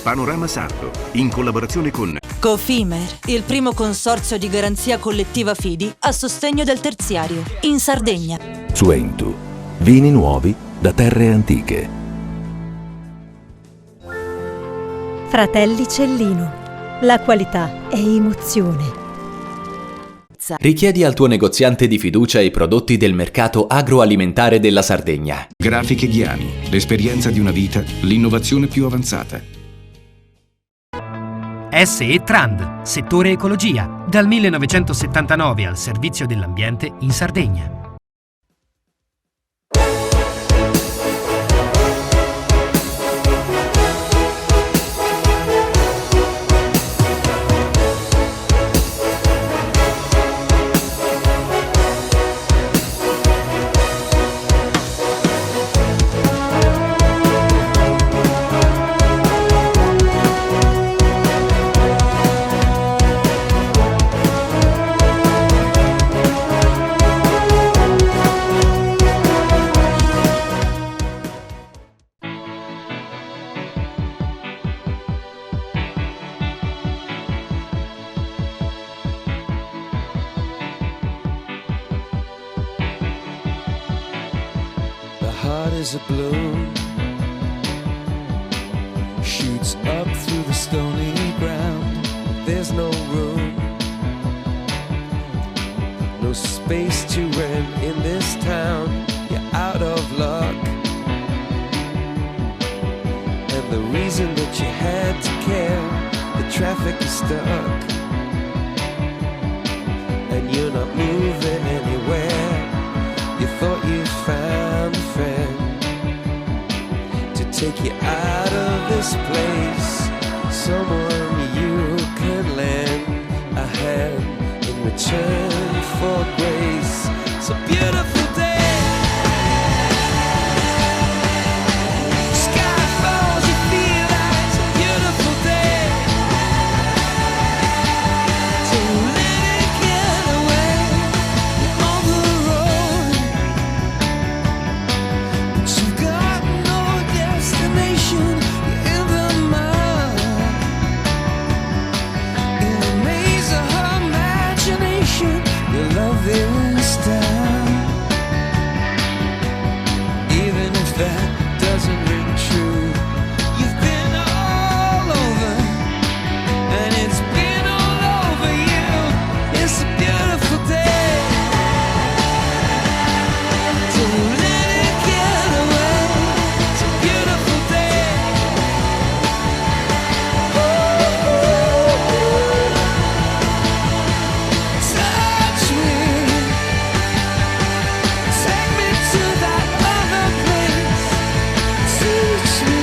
Panorama Sardo, in collaborazione con Cofimer, il primo consorzio di garanzia collettiva fidi a sostegno del terziario, in Sardegna. Suentu, vini nuovi da terre antiche. Fratelli Cellino, la qualità è emozione. Richiedi al tuo negoziante di fiducia i prodotti del mercato agroalimentare della Sardegna. Grafiche Ghiani, l'esperienza di una vita, l'innovazione più avanzata. SE Trand, settore ecologia, dal 1979 al servizio dell'ambiente in Sardegna. Heart is a balloon, shoots up through the stony ground. There's no room, no space to rent in this town. You're out of luck, and the reason that you had to care, the traffic is stuck, and you're not moving anywhere. You thought you found a friend to take you out of this place, someone you could lend a hand in return for grace. It's a beautiful day. Sky falls, you feel like it's a beautiful day. So let it get away on the road. But you've got no destination. You're in the mud, in the maze of her imagination. Your love is down, even if that doesn't ring true. You've been all over, and it's been all over you. It's a beautiful day. Don't let it get away. It's a beautiful day. Touch me, take me to that other place. Teach me.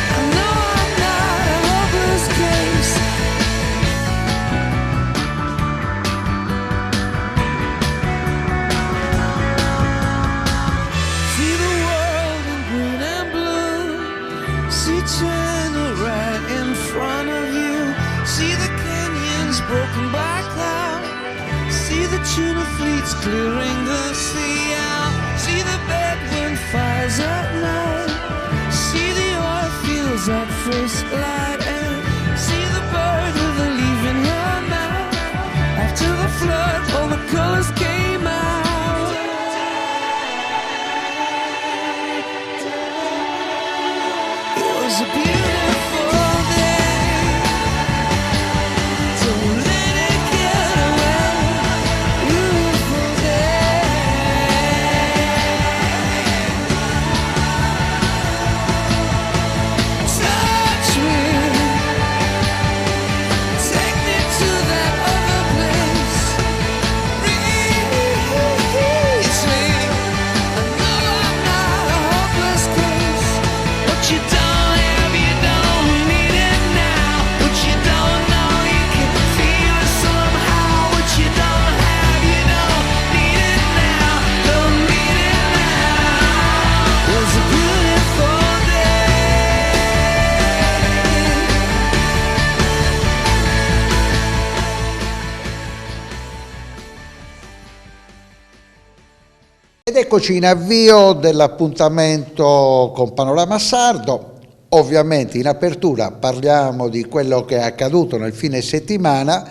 I know I'm not a hopeless case. See the world in green and blue. See China right in front of you. See the canyons broken by cloud. See the tuna fleets clearing the sea out. See the bedroom fires at night. See the oil fields at first light. And see the bird with a leaf in her mouth. After the flood, all the colors came out. It was a beautiful day. Don't let it get away. Beautiful day. Touch me, take me to that other place. Reach me. I know I'm not a hopeless case. What you don't have, you don't need it now. What you don't know, you can feel it somehow. What you don't have, you don't need it now. Don't need it now. It was a beautiful day. Ed eccoci in avvio dell'appuntamento con Panorama Sardo. ovviamente in apertura parliamo di quello che è accaduto nel fine settimana.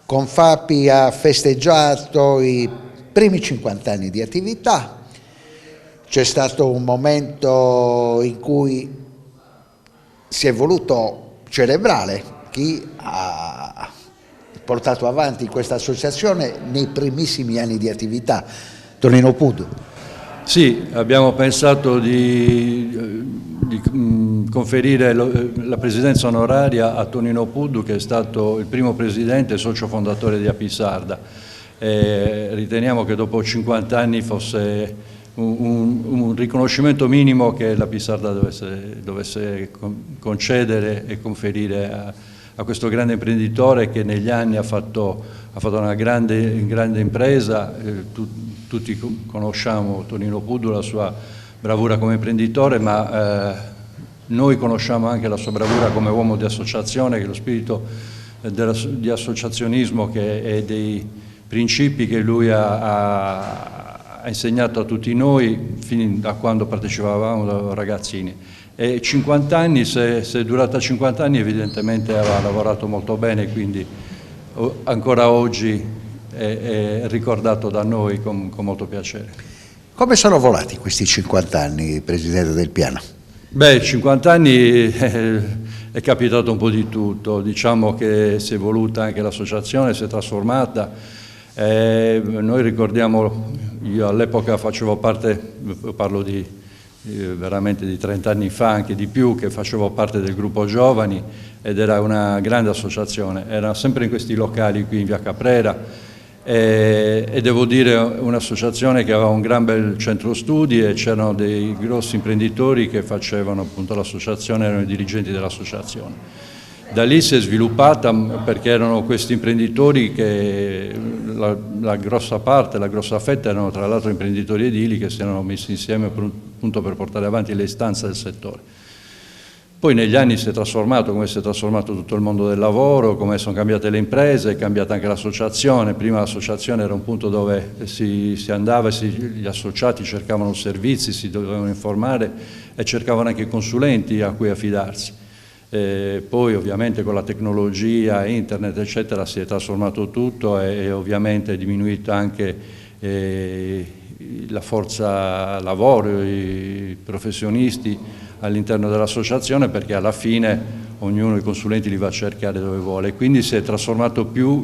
Confapi ha festeggiato i primi 50 anni di attività. C'è stato un momento in cui si è voluto celebrare chi ha portato avanti questa associazione nei primissimi anni di attività. Tonino Pudu. Sì, abbiamo pensato di conferire la presidenza onoraria a Tonino Pudu, che è stato il primo presidente e socio fondatore di Apisarda. Riteniamo che dopo 50 anni fosse un riconoscimento minimo che l'Apisarda dovesse concedere e conferire a questo grande imprenditore che negli anni ha fatto una grande impresa. Tutti conosciamo Tonino Pudu, la sua bravura come imprenditore, ma noi conosciamo anche la sua bravura come uomo di associazione, che è lo spirito di associazionismo e dei principi che lui ha insegnato a tutti noi fin da quando partecipavamo da ragazzini. E 50 anni, se è durata 50 anni, evidentemente aveva lavorato molto bene, quindi ancora oggi è ricordato da noi con molto piacere. Come sono volati questi 50 anni, Presidente del Piano? Beh, 50 anni è capitato un po' di tutto, diciamo che si è evoluta anche l'associazione, si è trasformata. Noi ricordiamo, io all'epoca facevo parte, parlo veramente di 30 anni fa, anche di più, che facevo parte del gruppo Giovani ed era una grande associazione, era sempre in questi locali qui in via Caprera e devo dire un'associazione che aveva un gran bel centro studi e c'erano dei grossi imprenditori che facevano appunto l'associazione, erano i dirigenti dell'associazione. Da lì si è sviluppata perché erano questi imprenditori che la grossa parte, la grossa fetta erano tra l'altro imprenditori edili che si erano messi insieme appunto per portare avanti le istanze del settore. Poi negli anni si è trasformato, come si è trasformato tutto il mondo del lavoro, come sono cambiate le imprese, è cambiata anche l'associazione. Prima l'associazione era un punto dove si andava, gli associati cercavano servizi, si dovevano informare e cercavano anche consulenti a cui affidarsi. Poi ovviamente con la tecnologia, internet eccetera si è trasformato tutto e ovviamente è diminuita anche la forza lavoro, i professionisti all'interno dell'associazione, perché alla fine ognuno dei consulenti li va a cercare dove vuole, quindi si è trasformato più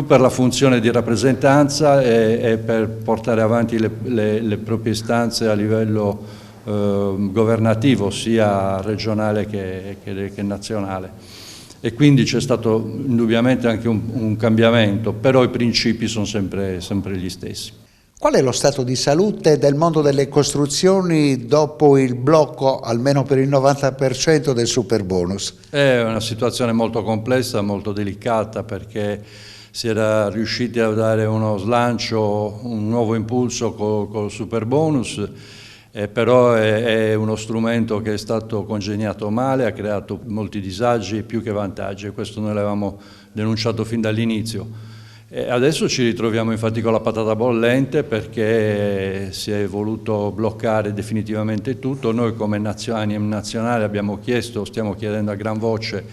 per la funzione di rappresentanza e per portare avanti le proprie istanze a livello governativo, sia regionale che nazionale. E quindi c'è stato indubbiamente anche un cambiamento, però i principi sono sempre gli stessi. Qual è lo stato di salute del mondo delle costruzioni dopo il blocco, almeno per il 90%, del superbonus? È una situazione molto complessa, molto delicata, perché si era riusciti a dare uno slancio, un nuovo impulso col superbonus, però è uno strumento che è stato congegnato male, ha creato molti disagi più che vantaggi, e questo noi l'avevamo denunciato fin dall'inizio. Adesso ci ritroviamo infatti con la patata bollente, perché si è voluto bloccare definitivamente tutto. Noi come ANIEM nazionale abbiamo chiesto, stiamo chiedendo a gran voce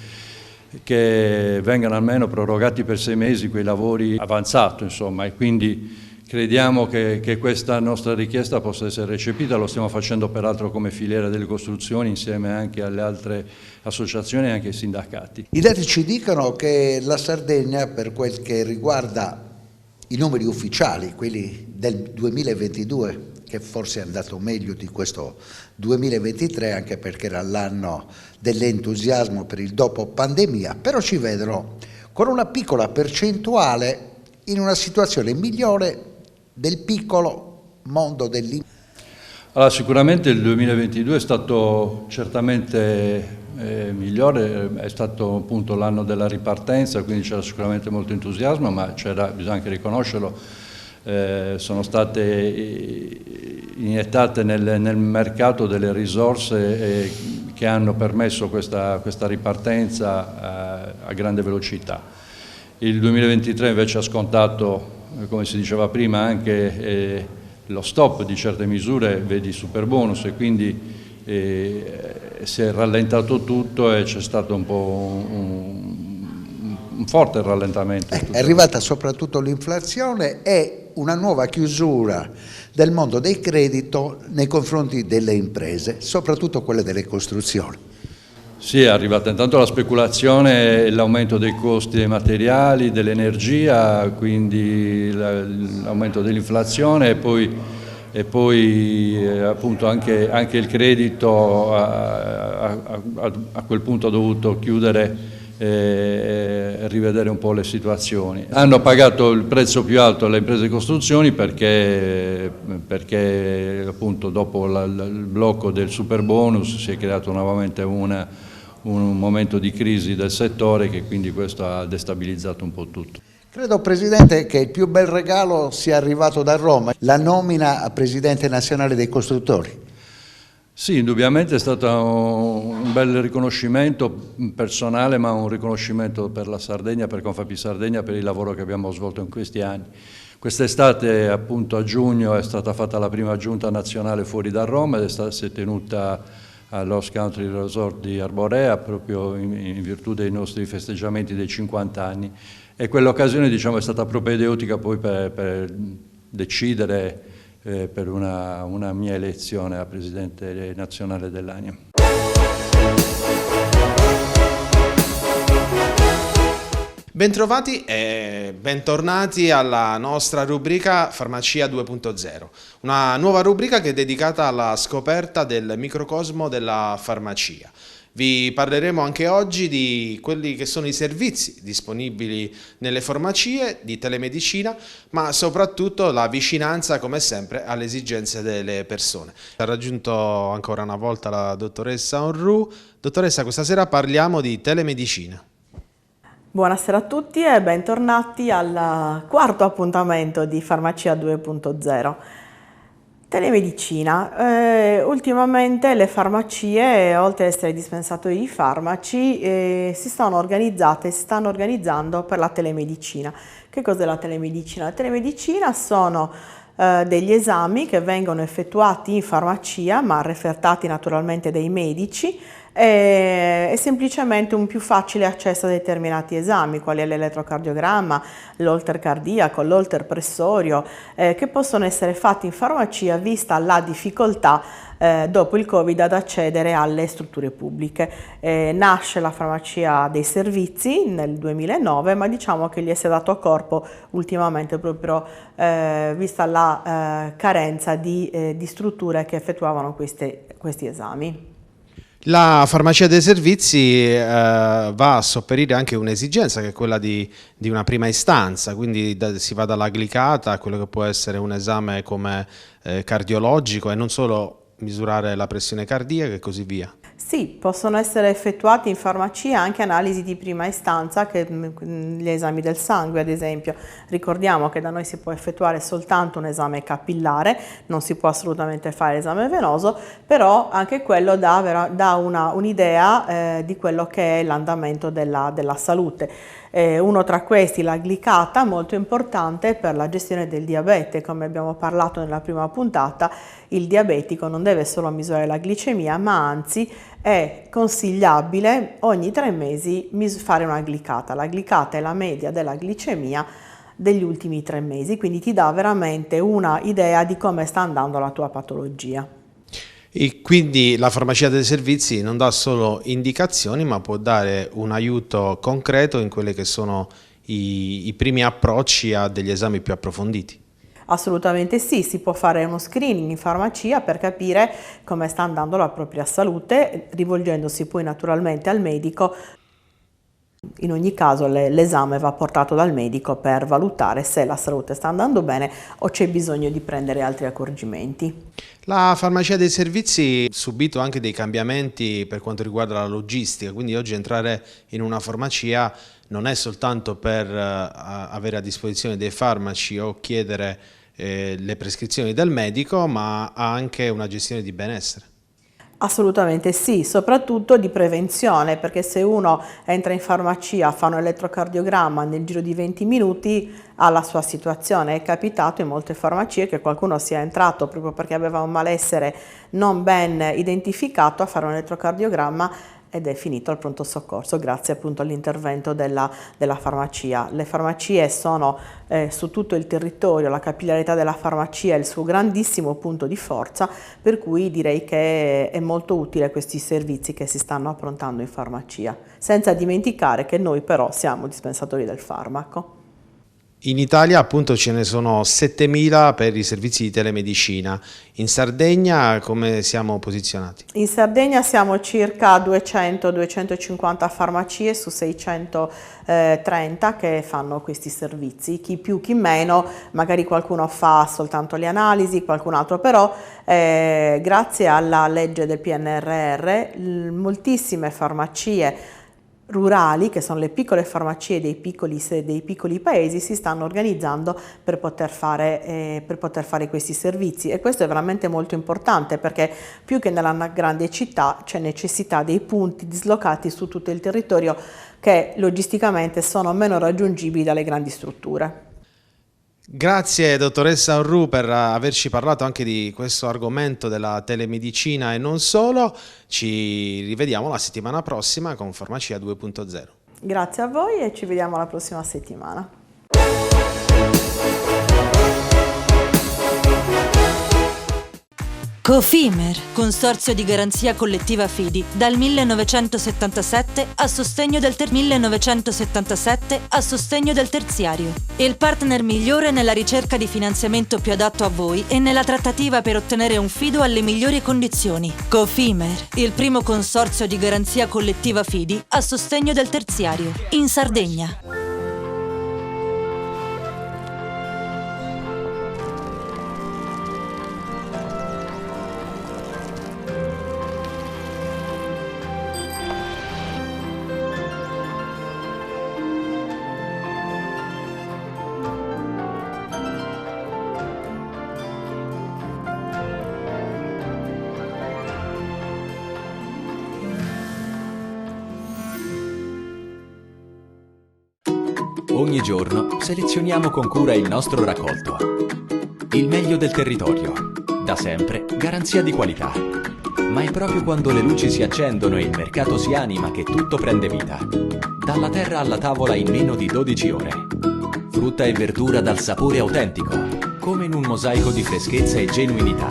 che vengano almeno prorogati per 6 mesi quei lavori avanzati, insomma, e quindi crediamo che questa nostra richiesta possa essere recepita. Lo stiamo facendo peraltro come filiera delle costruzioni insieme anche alle altre associazioni e anche ai sindacati. I dati ci dicono che la Sardegna, per quel che riguarda i numeri ufficiali, quelli del 2022, che forse è andato meglio di questo 2023, anche perché era l'anno dell'entusiasmo per il dopo pandemia, però ci vedono con una piccola percentuale in una situazione migliore del piccolo mondo dell'impresa. Allora, sicuramente il 2022 è stato certamente migliore, è stato appunto l'anno della ripartenza, quindi c'era sicuramente molto entusiasmo, ma bisogna anche riconoscerlo, sono state iniettate nel mercato delle risorse che hanno permesso questa ripartenza a grande velocità. Il 2023 invece ha scontato, come si diceva prima, anche lo stop di certe misure, vedi Superbonus, e quindi si è rallentato tutto e c'è stato un po' un forte rallentamento. È arrivata soprattutto l'inflazione e una nuova chiusura del mondo del credito nei confronti delle imprese, soprattutto quelle delle costruzioni. Sì, è arrivata intanto la speculazione e l'aumento dei costi dei materiali, dell'energia, quindi l'aumento dell'inflazione e poi appunto anche il credito a quel punto ha dovuto chiudere e rivedere un po' le situazioni. Hanno pagato il prezzo più alto le imprese di costruzioni perché appunto dopo il blocco del Superbonus si è creato nuovamente un momento di crisi del settore, che quindi questo ha destabilizzato un po' tutto. Credo, Presidente, che il più bel regalo sia arrivato da Roma, la nomina a Presidente nazionale dei costruttori. Sì, indubbiamente è stato un bel riconoscimento personale, ma un riconoscimento per la Sardegna, per Confapi Sardegna, per il lavoro che abbiamo svolto in questi anni. Quest'estate, appunto a giugno, è stata fatta la prima giunta nazionale fuori da Roma ed si è tenuta all'Horse Country Resort di Arborea, proprio in virtù dei nostri festeggiamenti dei 50 anni. E quell'occasione, diciamo, è stata propedeutica poi per decidere per una mia elezione a Presidente nazionale dell'ANIA. Bentrovati e bentornati alla nostra rubrica Farmacia 2.0, una nuova rubrica che è dedicata alla scoperta del microcosmo della farmacia. Vi parleremo anche oggi di quelli che sono i servizi disponibili nelle farmacie, di telemedicina, ma soprattutto la vicinanza, come sempre, alle esigenze delle persone. Ha raggiunto ancora una volta la dottoressa Onru. Dottoressa, questa sera parliamo di telemedicina. Buonasera a tutti e bentornati al quarto appuntamento di Farmacia 2.0. Telemedicina. Ultimamente le farmacie, oltre ad essere dispensatori di farmaci, si stanno organizzando per la telemedicina. Che cos'è la telemedicina? La telemedicina sono degli esami che vengono effettuati in farmacia, ma refertati naturalmente dai medici, e semplicemente un più facile accesso a determinati esami, quali l'elettrocardiogramma, l'holter cardiaco, l'holter pressorio, che possono essere fatti in farmacia vista la difficoltà dopo il Covid ad accedere alle strutture pubbliche. Nasce la farmacia dei servizi nel 2009, ma diciamo che gli si è dato corpo ultimamente proprio vista la carenza di strutture che effettuavano questi esami. La farmacia dei servizi va a sopperire anche un'esigenza che è quella di una prima istanza, quindi si va dalla glicata a quello che può essere un esame come cardiologico e non solo misurare la pressione cardiaca e così via. Sì, possono essere effettuati in farmacia anche analisi di prima istanza, che gli esami del sangue ad esempio. Ricordiamo che da noi si può effettuare soltanto un esame capillare, non si può assolutamente fare l'esame venoso, però anche quello dà un'idea di quello che è l'andamento della salute. Uno tra questi, la glicata, molto importante per la gestione del diabete. Come abbiamo parlato nella prima puntata, il diabetico non deve solo misurare la glicemia, ma anzi è consigliabile ogni 3 mesi fare una glicata. La glicata è la media della glicemia degli ultimi 3 mesi, quindi ti dà veramente una idea di come sta andando la tua patologia. E quindi la farmacia dei servizi non dà solo indicazioni, ma può dare un aiuto concreto in quelli che sono i primi approcci a degli esami più approfonditi. Assolutamente sì, si può fare uno screening in farmacia per capire come sta andando la propria salute, rivolgendosi poi naturalmente al medico. In ogni caso l'esame va portato dal medico per valutare se la salute sta andando bene o c'è bisogno di prendere altri accorgimenti. La farmacia dei servizi ha subito anche dei cambiamenti per quanto riguarda la logistica, quindi oggi entrare in una farmacia non è soltanto per avere a disposizione dei farmaci o chiedere le prescrizioni del medico, ma ha anche una gestione di benessere. Assolutamente sì, soprattutto di prevenzione, perché se uno entra in farmacia, fa un elettrocardiogramma nel giro di 20 minuti ha la sua situazione. È capitato in molte farmacie che qualcuno sia entrato proprio perché aveva un malessere non ben identificato a fare un elettrocardiogramma ed è finito al pronto soccorso grazie appunto all'intervento della farmacia. Le farmacie sono su tutto il territorio, la capillarità della farmacia è il suo grandissimo punto di forza, per cui direi che è molto utile questi servizi che si stanno approntando in farmacia, senza dimenticare che noi però siamo dispensatori del farmaco. In Italia appunto ce ne sono 7.000 per i servizi di telemedicina. In Sardegna come siamo posizionati? In Sardegna siamo circa 200-250 farmacie su 630 che fanno questi servizi, chi più chi meno, magari qualcuno fa soltanto le analisi, qualcun altro però grazie alla legge del PNRR moltissime farmacie rurali, che sono le piccole farmacie dei piccoli paesi, si stanno organizzando per poter fare questi servizi, e questo è veramente molto importante perché più che nella grande città c'è necessità dei punti dislocati su tutto il territorio che logisticamente sono meno raggiungibili dalle grandi strutture. Grazie dottoressa Orru per averci parlato anche di questo argomento della telemedicina e non solo. Ci rivediamo la settimana prossima con Farmacia 2.0. Grazie a voi e ci vediamo la prossima settimana. Cofimer, consorzio di garanzia collettiva Fidi, dal 1977 a sostegno del terziario. Il partner migliore nella ricerca di finanziamento più adatto a voi e nella trattativa per ottenere un fido alle migliori condizioni. Cofimer, il primo consorzio di garanzia collettiva Fidi a sostegno del terziario, in Sardegna. Ogni giorno selezioniamo con cura il nostro raccolto. Il meglio del territorio. Da sempre garanzia di qualità. Ma è proprio quando le luci si accendono e il mercato si anima che tutto prende vita. Dalla terra alla tavola in meno di 12 ore. Frutta e verdura dal sapore autentico, come in un mosaico di freschezza e genuinità.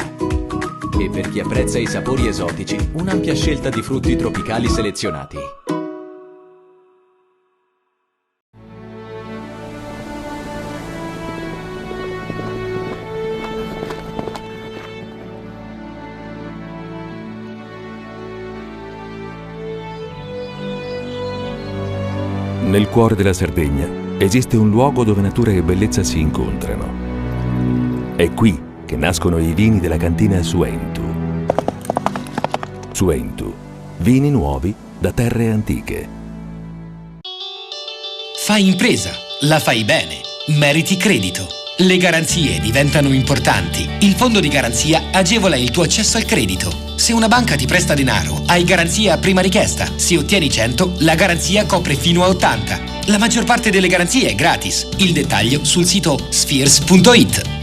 E per chi apprezza i sapori esotici, un'ampia scelta di frutti tropicali selezionati. Nel cuore della Sardegna esiste un luogo dove natura e bellezza si incontrano. È qui che nascono i vini della cantina Suentu. Suentu, vini nuovi da terre antiche. Fai impresa, la fai bene, meriti credito. Le garanzie diventano importanti. Il fondo di garanzia agevola il tuo accesso al credito. Se una banca ti presta denaro, hai garanzia a prima richiesta. Se ottieni 100, la garanzia copre fino a 80. La maggior parte delle garanzie è gratis. Il dettaglio sul sito spheres.it.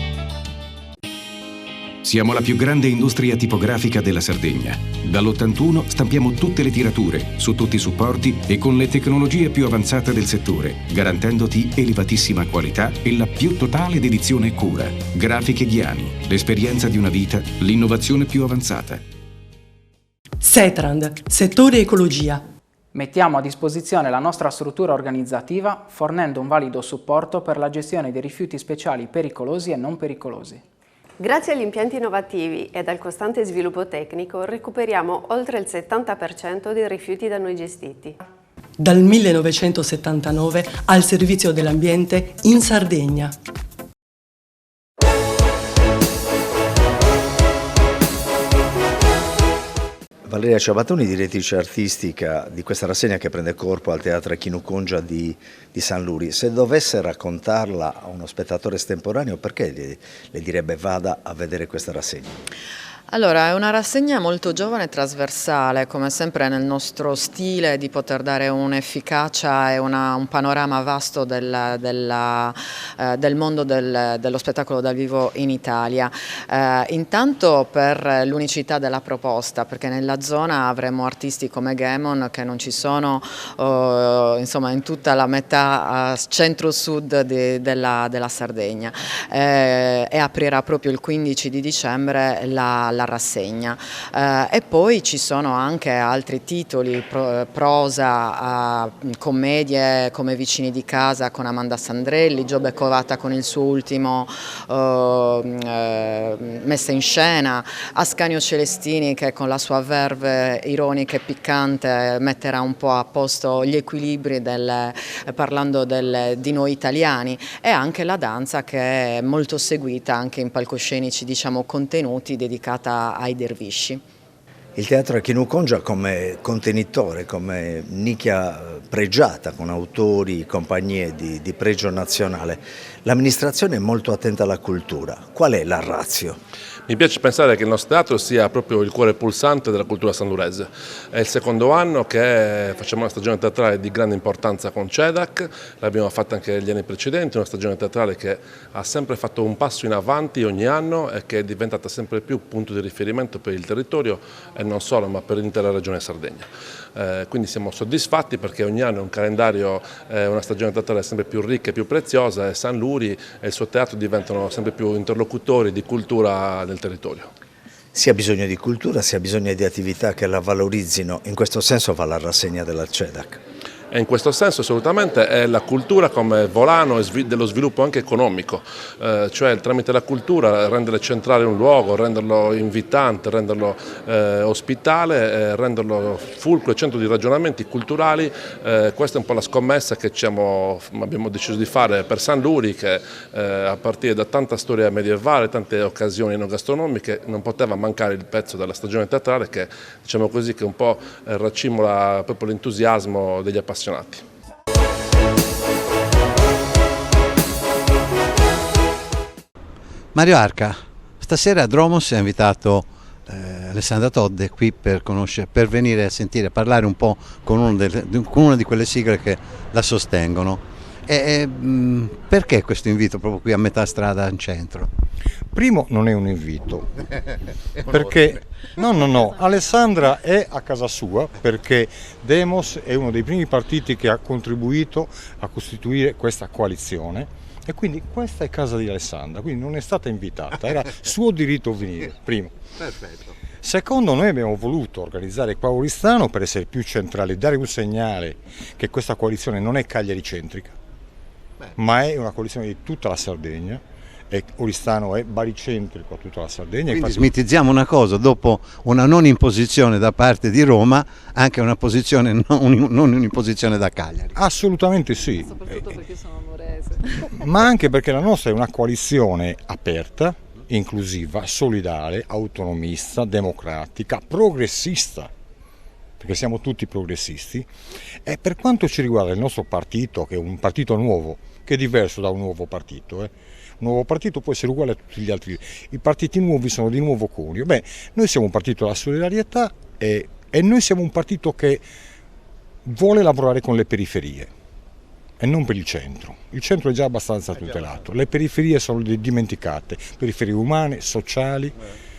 Siamo la più grande industria tipografica della Sardegna. Dall'81 stampiamo tutte le tirature, su tutti i supporti e con le tecnologie più avanzate del settore, garantendoti elevatissima qualità e la più totale dedizione e cura. Grafiche Ghiani, l'esperienza di una vita, l'innovazione più avanzata. Setrand, settore ecologia. Mettiamo a disposizione la nostra struttura organizzativa fornendo un valido supporto per la gestione dei rifiuti speciali pericolosi e non pericolosi. Grazie agli impianti innovativi ed al costante sviluppo tecnico recuperiamo oltre il 70% dei rifiuti da noi gestiti. Dal 1979 al servizio dell'ambiente in Sardegna. Valeria Ciabattoni, direttrice artistica di questa rassegna che prende corpo al Teatro Chino Congia di San Luri. Se dovesse raccontarla a uno spettatore estemporaneo, perché le direbbe vada a vedere questa rassegna? Allora, è una rassegna molto giovane e trasversale, come sempre nel nostro stile di poter dare un'efficacia e un panorama vasto del mondo dello spettacolo dal vivo in Italia. Intanto per l'unicità della proposta, perché nella zona avremo artisti come Gaemon che non ci sono insomma in tutta la metà centro-sud della Sardegna, e aprirà proprio il 15 di dicembre la rassegna. E poi ci sono anche altri titoli, prosa, commedie come Vicini di casa con Amanda Sandrelli, Giobbe Covata con il suo ultimo messa in scena, Ascanio Celestini che con la sua verve ironica e piccante metterà un po' a posto gli equilibri parlando di noi italiani, e anche la danza che è molto seguita anche in palcoscenici, diciamo, contenuti, dedicata ai dervisci. Il teatro a Kinukonja come contenitore, come nicchia pregiata con autori, compagnie di pregio nazionale, l'amministrazione è molto attenta alla cultura. Qual è la ratio? Mi piace pensare che il nostro teatro sia proprio il cuore pulsante della cultura sanlurese. È il secondo anno che facciamo una stagione teatrale di grande importanza con CEDAC, l'abbiamo fatta anche gli anni precedenti, una stagione teatrale che ha sempre fatto un passo in avanti ogni anno e che è diventata sempre più punto di riferimento per il territorio e non solo, ma per l'intera regione Sardegna. Quindi siamo soddisfatti perché ogni anno è un calendario, una stagione teatrale sempre più ricca e più preziosa, e San Luri e il suo teatro diventano sempre più interlocutori di cultura del territorio. Si ha bisogno di cultura, si ha bisogno di attività che la valorizzino, in questo senso va la rassegna della CEDAC. E in questo senso assolutamente è la cultura come volano dello sviluppo anche economico, cioè tramite la cultura rendere centrale un luogo, renderlo invitante, renderlo ospitale, renderlo fulcro e centro di ragionamenti culturali. Questa è un po' la scommessa che abbiamo deciso di fare per San Luri, che a partire da tanta storia medievale, tante occasioni enogastronomiche, non poteva mancare il pezzo della stagione teatrale che, diciamo così, che un po' raccimola proprio l'entusiasmo degli appassionati. Mario Arca, stasera a Dromos ha invitato Alessandra Todde qui per venire a sentire, parlare un po' con una di quelle sigle che la sostengono. Perché questo invito proprio qui a metà strada in centro? Primo, non è un invito, perché no, Alessandra è a casa sua, perché Demos è uno dei primi partiti che ha contribuito a costituire questa coalizione, e quindi questa è casa di Alessandra, quindi non è stata invitata, era suo diritto venire, primo. Perfetto. Secondo, noi abbiamo voluto organizzare qua a Oristano per essere più centrali, dare un segnale che questa coalizione non è cagliaricentrica, ma è una coalizione di tutta la Sardegna, e Oristano è baricentrico a tutta la Sardegna. Quindi smitizziamo una cosa: dopo una non imposizione da parte di Roma, anche una posizione non un'imposizione da Cagliari. Assolutamente sì. Soprattutto perché sono amorese. Ma anche perché la nostra è una coalizione aperta, inclusiva, solidale, autonomista, democratica, progressista, perché siamo tutti progressisti, e per quanto ci riguarda il nostro partito, che è un partito nuovo, che è diverso da un nuovo partito, un nuovo partito può essere uguale a tutti gli altri, i partiti nuovi sono di nuovo conio. Noi siamo un partito della solidarietà e noi siamo un partito che vuole lavorare con le periferie e non per il centro è già abbastanza tutelato, le periferie sono dimenticate, periferie umane, sociali,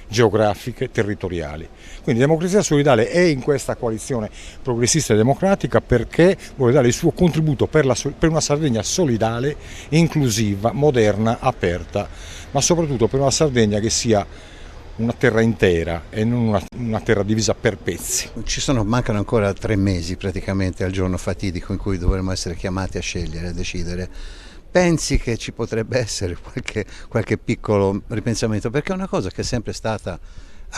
geografiche, territoriali. Quindi Democrazia Solidale è in questa coalizione progressista e democratica perché vuole dare il suo contributo per una Sardegna solidale, inclusiva, moderna, aperta, ma soprattutto per una Sardegna che sia una terra intera e non una terra divisa per pezzi. Mancano ancora 3 mesi praticamente al giorno fatidico in cui dovremo essere chiamati a scegliere, a decidere. Pensi che ci potrebbe essere qualche piccolo ripensamento? Perché è una cosa che è sempre stata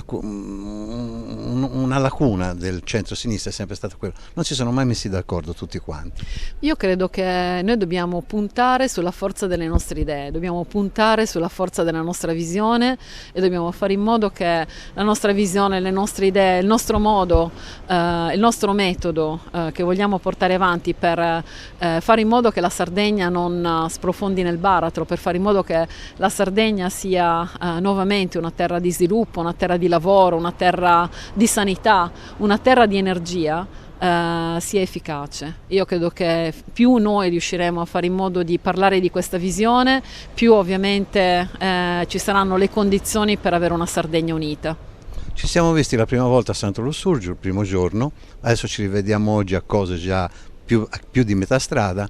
una lacuna del centro-sinistra, è sempre stata quella. Non si sono mai messi d'accordo tutti quanti. Io credo che noi dobbiamo puntare sulla forza delle nostre idee, dobbiamo puntare sulla forza della nostra visione e dobbiamo fare in modo che la nostra visione, le nostre idee, il nostro modo, il nostro metodo che vogliamo portare avanti per fare in modo che la Sardegna non sprofondi nel baratro, per fare in modo che la Sardegna sia nuovamente una terra di sviluppo, una terra di di lavoro, una terra di sanità, una terra di energia, sia efficace. Io credo che più noi riusciremo a fare in modo di parlare di questa visione, più ovviamente ci saranno le condizioni per avere una Sardegna unita. Ci siamo visti la prima volta a Santo Lussurgio, il primo giorno, adesso ci rivediamo oggi a cose già più di metà strada,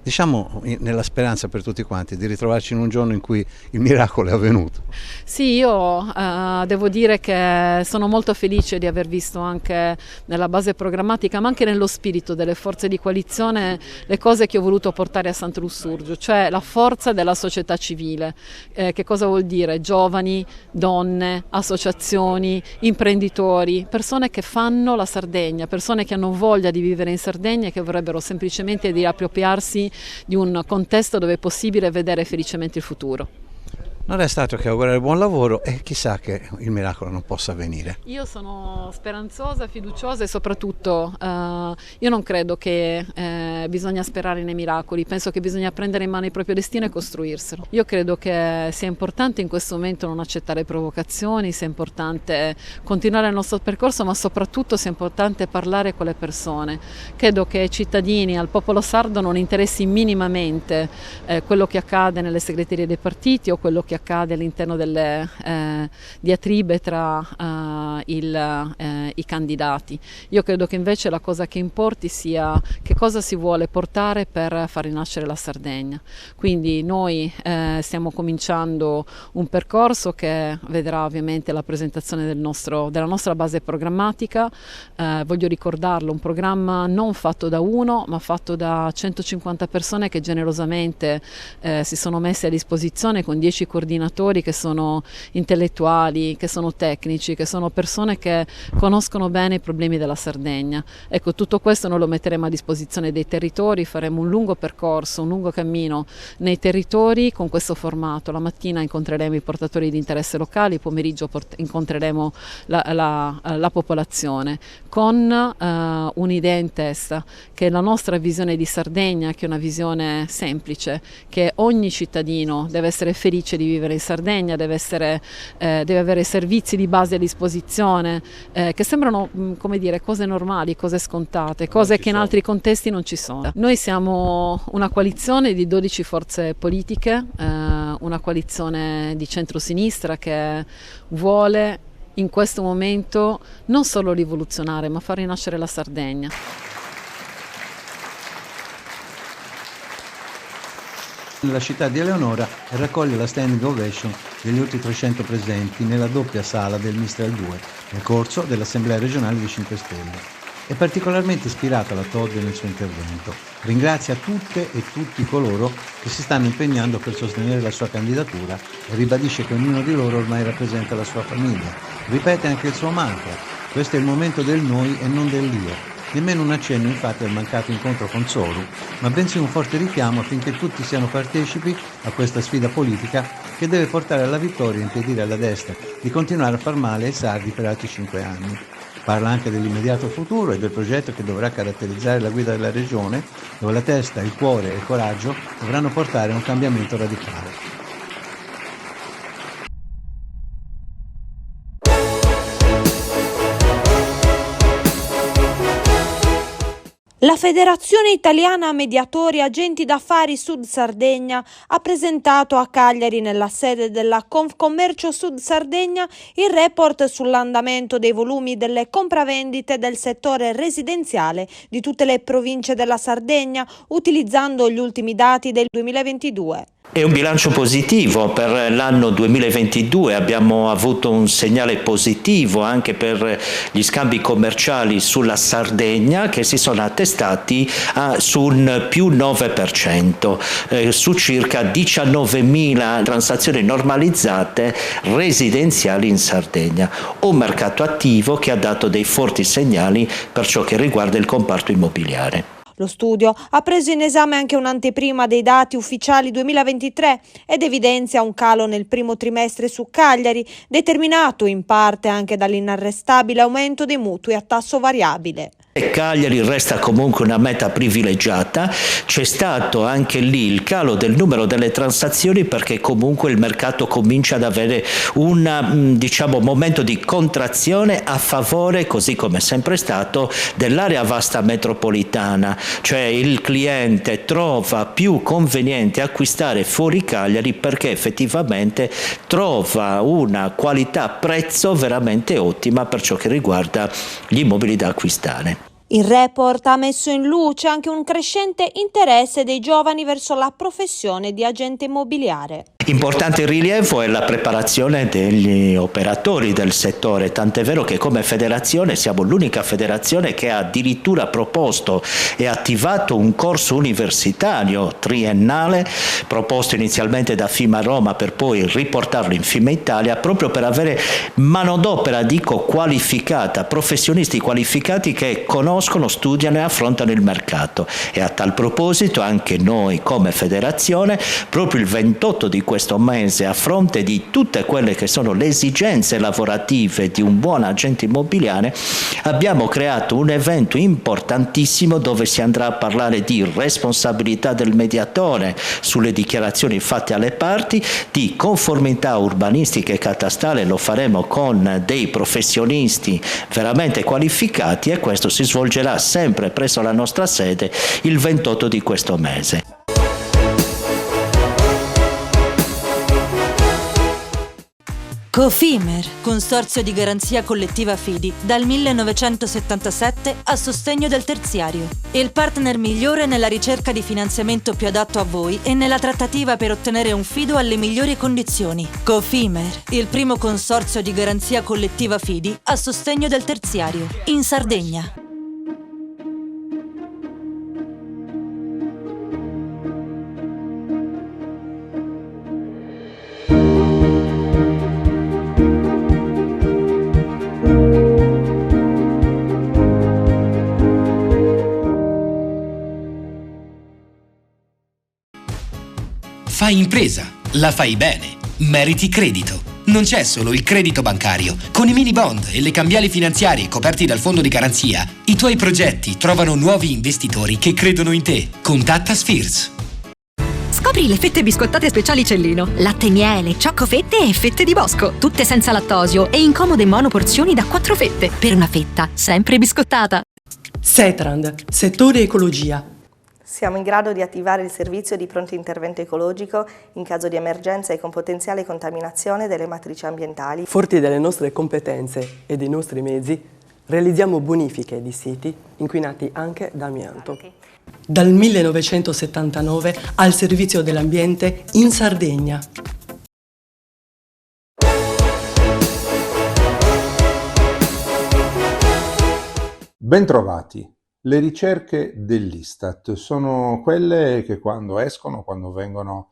diciamo nella speranza per tutti quanti di ritrovarci in un giorno in cui il miracolo è avvenuto. Sì, io devo dire che sono molto felice di aver visto anche nella base programmatica, ma anche nello spirito delle forze di coalizione, le cose che ho voluto portare a Santo Lussurgio, cioè la forza della società civile. Che cosa vuol dire? Giovani, donne, associazioni, imprenditori, persone che fanno la Sardegna, persone che hanno voglia di vivere in Sardegna e che vorrebbero semplicemente di appropriarsi di un contesto dove è possibile vedere felicemente il futuro. Non resta altro che augurare buon lavoro e chissà che il miracolo non possa avvenire. Io sono speranzosa, fiduciosa e soprattutto io non credo che bisogna sperare nei miracoli, penso che bisogna prendere in mano il proprio destino e costruirselo. Io credo che sia importante in questo momento non accettare provocazioni, sia importante continuare il nostro percorso, ma soprattutto sia importante parlare con le persone. Credo che ai cittadini, al popolo sardo non interessi minimamente quello che accade nelle segreterie dei partiti o quello che accade all'interno delle diatribe tra i candidati. Io credo che invece la cosa che importi sia che cosa si vuole portare per far rinascere la Sardegna. Quindi noi stiamo cominciando un percorso che vedrà ovviamente la presentazione della nostra base programmatica. Voglio ricordarlo, un programma non fatto da uno ma fatto da 150 persone che generosamente si sono messe a disposizione con 10 coordinatori che sono intellettuali, che sono tecnici, che sono persone che conoscono bene i problemi della Sardegna. Ecco, tutto questo noi lo metteremo a disposizione dei territori, faremo un lungo percorso, un lungo cammino nei territori con questo formato. La mattina incontreremo i portatori di interesse locali, il pomeriggio incontreremo la popolazione con un'idea in testa, che è la nostra visione di Sardegna, che è una visione semplice, che ogni cittadino deve essere felice di vivere in Sardegna, deve avere servizi di base a disposizione che sembrano come dire cose normali, cose scontate, cose che in altri contesti non ci sono. Noi siamo una coalizione di 12 forze politiche, una coalizione di centrosinistra che vuole in questo momento non solo rivoluzionare ma far rinascere la Sardegna. Nella città di Eleonora e raccoglie la standing ovation degli oltre 300 presenti nella doppia sala del Mistral 2 nel corso dell'Assemblea regionale dei 5 Stelle. È particolarmente ispirata la Todde nel suo intervento. Ringrazia tutte e tutti coloro che si stanno impegnando per sostenere la sua candidatura e ribadisce che ognuno di loro ormai rappresenta la sua famiglia. Ripete anche il suo mantra: questo è il momento del noi e non dell'io. Nemmeno un accenno infatti al mancato incontro con Soru, ma bensì un forte richiamo affinché tutti siano partecipi a questa sfida politica che deve portare alla vittoria e impedire alla destra di continuare a far male ai sardi per altri 5 anni. Parla anche dell'immediato futuro e del progetto che dovrà caratterizzare la guida della regione, dove la testa, il cuore e il coraggio dovranno portare a un cambiamento radicale. La Federazione Italiana Mediatori Agenti d'Affari Sud Sardegna ha presentato a Cagliari, nella sede della Confcommercio Sud Sardegna, il report sull'andamento dei volumi delle compravendite del settore residenziale di tutte le province della Sardegna, utilizzando gli ultimi dati del 2022. È un bilancio positivo per l'anno 2022, abbiamo avuto un segnale positivo anche per gli scambi commerciali sulla Sardegna che si sono attestati su un più 9%, su circa 19.000 transazioni normalizzate residenziali in Sardegna, un mercato attivo che ha dato dei forti segnali per ciò che riguarda il comparto immobiliare. Lo studio ha preso in esame anche un'anteprima dei dati ufficiali 2023 ed evidenzia un calo nel primo trimestre su Cagliari, determinato in parte anche dall'inarrestabile aumento dei mutui a tasso variabile. E Cagliari resta comunque una meta privilegiata. C'è stato anche lì il calo del numero delle transazioni perché comunque il mercato comincia ad avere un momento di contrazione a favore, così come è sempre stato, dell'area vasta metropolitana, cioè il cliente trova più conveniente acquistare fuori Cagliari perché effettivamente trova una qualità prezzo veramente ottima per ciò che riguarda gli immobili da acquistare. Il report ha messo in luce anche un crescente interesse dei giovani verso la professione di agente immobiliare. Importante rilievo è la preparazione degli operatori del settore, tant'è vero che come federazione siamo l'unica federazione che ha addirittura proposto e attivato un corso universitario triennale, proposto inizialmente da FIMA Roma per poi riportarlo in FIMA Italia, proprio per avere manodopera, qualificata, professionisti qualificati che conoscono, studiano e affrontano il mercato. E a tal proposito anche noi come federazione, proprio il 28 di questo mese, a fronte di tutte quelle che sono le esigenze lavorative di un buon agente immobiliare, abbiamo creato un evento importantissimo dove si andrà a parlare di responsabilità del mediatore sulle dichiarazioni fatte alle parti, di conformità urbanistica e catastale, lo faremo con dei professionisti veramente qualificati e questo si svolgerà sempre presso la nostra sede il 28 di questo mese. Cofimer, consorzio di garanzia collettiva Fidi, dal 1977 a sostegno del terziario. Il partner migliore nella ricerca di finanziamento più adatto a voi e nella trattativa per ottenere un fido alle migliori condizioni. Cofimer, il primo consorzio di garanzia collettiva Fidi a sostegno del terziario, in Sardegna. Fai impresa, la fai bene, meriti credito. Non c'è solo il credito bancario. Con i mini bond e le cambiali finanziarie coperti dal fondo di garanzia, i tuoi progetti trovano nuovi investitori che credono in te. Contatta Spheres. Scopri le fette biscottate speciali Cellino. Latte e miele, cioccolate e fette di bosco. Tutte senza lattosio e in comode monoporzioni da 4 fette. Per una fetta sempre biscottata. Setrand, settore ecologia. Siamo in grado di attivare il servizio di pronto intervento ecologico in caso di emergenza e con potenziale contaminazione delle matrici ambientali. Forti delle nostre competenze e dei nostri mezzi, realizziamo bonifiche di siti inquinati anche da amianto. Dal 1979 al servizio dell'ambiente in Sardegna. Bentrovati. Le ricerche dell'Istat sono quelle che quando escono, quando vengono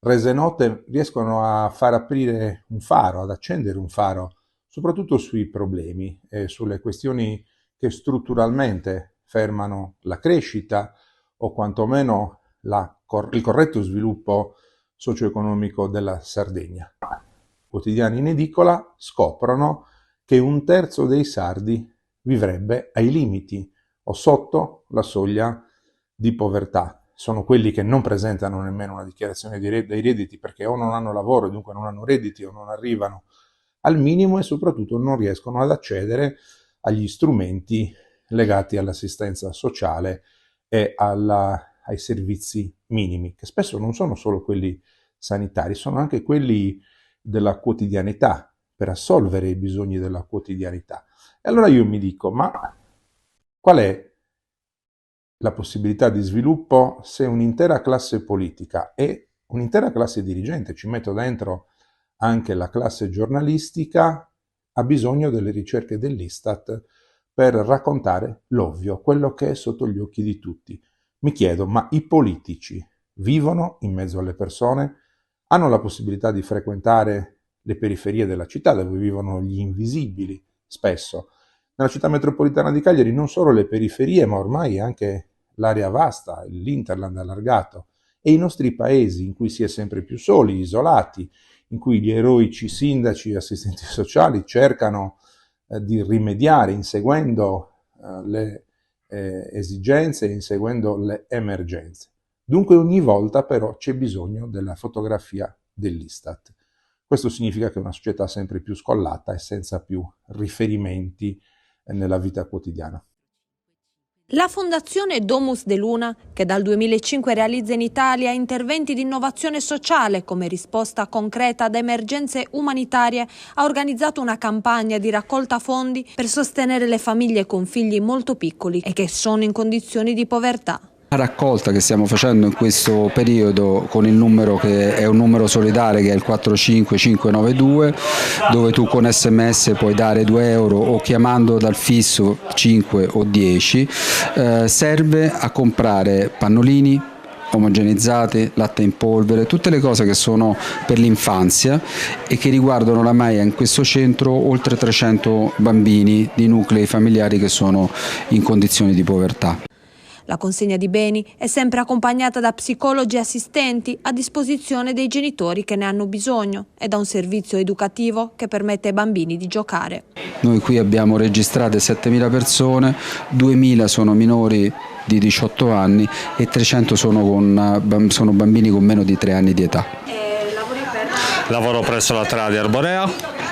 rese note, riescono a far aprire un faro, ad accendere un faro, soprattutto sui problemi e sulle questioni che strutturalmente fermano la crescita o quantomeno il corretto sviluppo socio-economico della Sardegna. Quotidiani in edicola scoprono che 1/3 dei sardi vivrebbe ai limiti o sotto la soglia di povertà. Sono quelli che non presentano nemmeno una dichiarazione dei redditi perché o non hanno lavoro e dunque non hanno redditi o non arrivano al minimo e soprattutto non riescono ad accedere agli strumenti legati all'assistenza sociale e ai servizi minimi, che spesso non sono solo quelli sanitari, sono anche quelli della quotidianità, per assolvere i bisogni della quotidianità. E allora io mi dico, ma qual è la possibilità di sviluppo se un'intera classe politica e un'intera classe dirigente, ci metto dentro anche la classe giornalistica, ha bisogno delle ricerche dell'Istat per raccontare l'ovvio, quello che è sotto gli occhi di tutti. Mi chiedo, ma i politici vivono in mezzo alle persone? Hanno la possibilità di frequentare le periferie della città dove vivono gli invisibili spesso? Nella città metropolitana di Cagliari non solo le periferie, ma ormai anche l'area vasta, l'interland allargato e i nostri paesi in cui si è sempre più soli, isolati, in cui gli eroici sindaci e assistenti sociali cercano di rimediare inseguendo le esigenze e inseguendo le emergenze. Dunque ogni volta però c'è bisogno della fotografia dell'Istat. Questo significa che è una società sempre più scollata e senza più riferimenti nella vita quotidiana. La Fondazione Domus de Luna, che dal 2005 realizza in Italia interventi di innovazione sociale come risposta concreta ad emergenze umanitarie, ha organizzato una campagna di raccolta fondi per sostenere le famiglie con figli molto piccoli e che sono in condizioni di povertà. La raccolta che stiamo facendo in questo periodo con il numero che è un numero solidale che è il 45592, dove tu con SMS puoi dare 2 euro o chiamando dal fisso 5 o 10, serve a comprare pannolini omogenizzati, latte in polvere, tutte le cose che sono per l'infanzia e che riguardano oramai in questo centro oltre 300 bambini di nuclei familiari che sono in condizioni di povertà. La consegna di beni è sempre accompagnata da psicologi e assistenti a disposizione dei genitori che ne hanno bisogno e da un servizio educativo che permette ai bambini di giocare. Noi qui abbiamo registrate 7.000 persone, 2.000 sono minori di 18 anni e 300 sono bambini con meno di 3 anni di età. Lavoro presso la Tra di Arborea.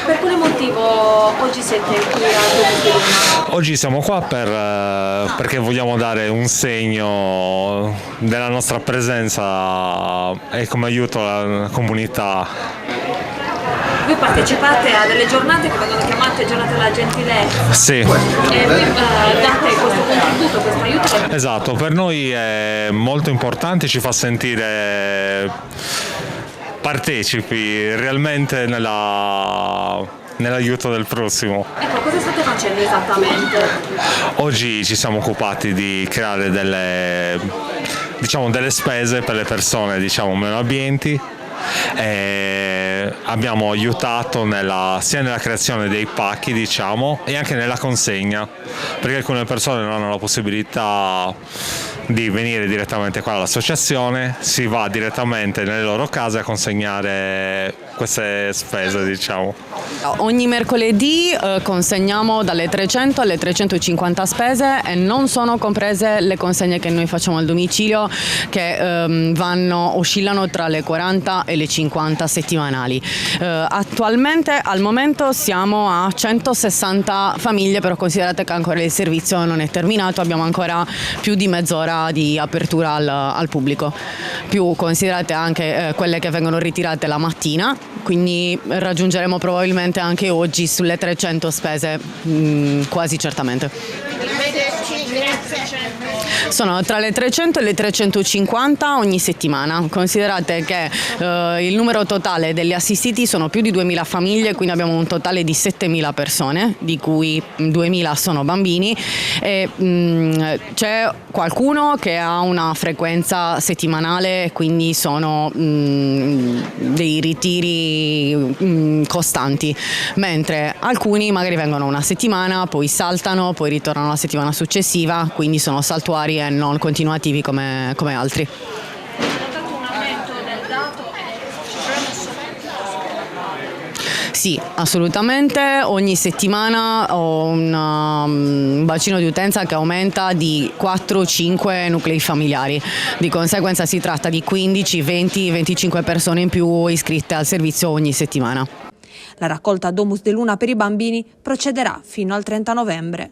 Per quale motivo oggi siete qui a Domus de Luna? Oggi siamo qua perché vogliamo dare un segno della nostra presenza e come aiuto alla comunità. Voi partecipate a delle giornate che vengono chiamate giornate della gentilezza. Sì. E voi date questo contributo, questo aiuto? Esatto, per noi è molto importante, ci fa sentire partecipi realmente nell'aiuto del prossimo. Ecco, cosa state facendo esattamente? Oggi ci siamo occupati di creare delle spese per le persone meno abbienti. Abbiamo aiutato sia nella creazione dei pacchi e anche nella consegna, perché alcune persone non hanno la possibilità di venire direttamente qua all'associazione, si va direttamente nelle loro case a consegnare queste spese. Ogni mercoledì consegniamo dalle 300 alle 350 spese e non sono comprese le consegne che noi facciamo al domicilio, che oscillano tra le 40 e le 50 settimanali. Attualmente al momento siamo a 160 famiglie, però considerate che ancora il servizio non è terminato, abbiamo ancora più di mezz'ora di apertura al pubblico, più considerate anche quelle che vengono ritirate la mattina, quindi raggiungeremo probabilmente anche oggi sulle 300 spese, quasi certamente. Sono tra le 300 e le 350 ogni settimana. Considerate che il numero totale degli assistiti sono più di 2.000 famiglie, quindi abbiamo un totale di 7.000 persone, di cui 2.000 sono bambini, e c'è qualcuno che ha una frequenza settimanale, quindi sono dei ritiri costanti, mentre alcuni magari vengono una settimana, poi saltano, poi ritornano la settimana successiva, quindi sono saltuari e non continuativi come altri. Sì, assolutamente, ogni settimana ho un bacino di utenza che aumenta di 4-5 nuclei familiari, di conseguenza si tratta di 15, 20, 25 persone in più iscritte al servizio ogni settimana. La raccolta Domus de Luna per i bambini procederà fino al 30 novembre.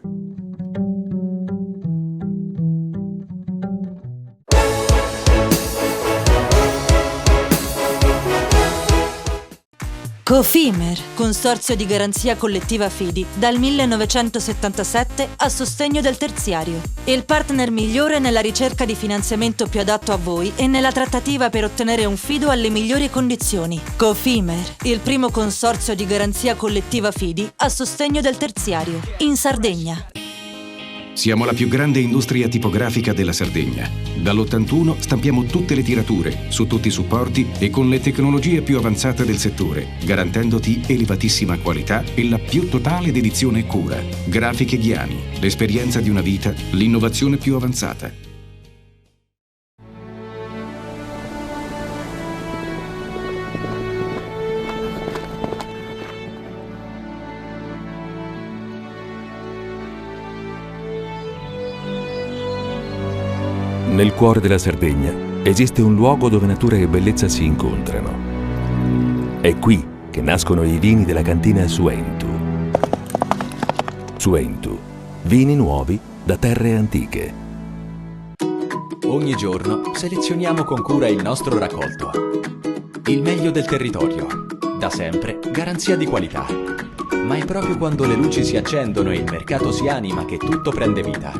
Cofimer, consorzio di garanzia collettiva Fidi, dal 1977 a sostegno del terziario. Il partner migliore nella ricerca di finanziamento più adatto a voi e nella trattativa per ottenere un fido alle migliori condizioni. Cofimer, il primo consorzio di garanzia collettiva Fidi a sostegno del terziario, in Sardegna. Siamo la più grande industria tipografica della Sardegna. Dall'81 stampiamo tutte le tirature, su tutti i supporti e con le tecnologie più avanzate del settore, garantendoti elevatissima qualità e la più totale dedizione e cura. Grafiche Ghiani, l'esperienza di una vita, l'innovazione più avanzata. Nel cuore della Sardegna esiste un luogo dove natura e bellezza si incontrano. È qui che nascono i vini della cantina Suentu. Suentu, vini nuovi da terre antiche. Ogni giorno selezioniamo con cura il nostro raccolto. Il meglio del territorio, da sempre garanzia di qualità. Ma è proprio quando le luci si accendono e il mercato si anima che tutto prende vita.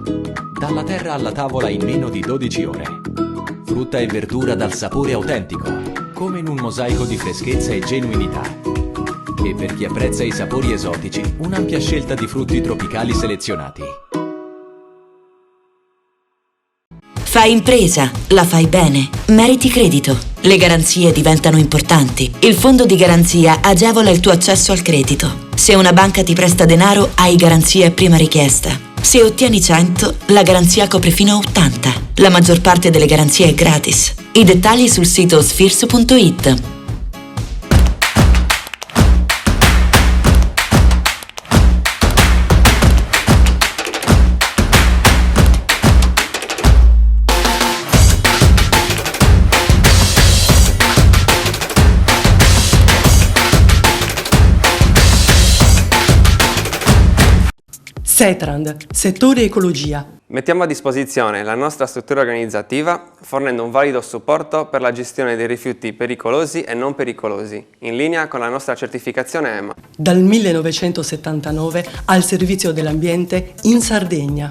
Dalla terra alla tavola in meno di 12 ore. Frutta e verdura dal sapore autentico, come in un mosaico di freschezza e genuinità. E per chi apprezza i sapori esotici, un'ampia scelta di frutti tropicali selezionati. Fai impresa, la fai bene, meriti credito. Le garanzie diventano importanti. Il fondo di garanzia agevola il tuo accesso al credito. Se una banca ti presta denaro, hai garanzia a prima richiesta. Se ottieni 100, la garanzia copre fino a 80. La maggior parte delle garanzie è gratis. I dettagli sul sito sfirso.it. Setrand, settore ecologia. Mettiamo a disposizione la nostra struttura organizzativa fornendo un valido supporto per la gestione dei rifiuti pericolosi e non pericolosi, in linea con la nostra certificazione EMA. Dal 1979 al servizio dell'ambiente in Sardegna.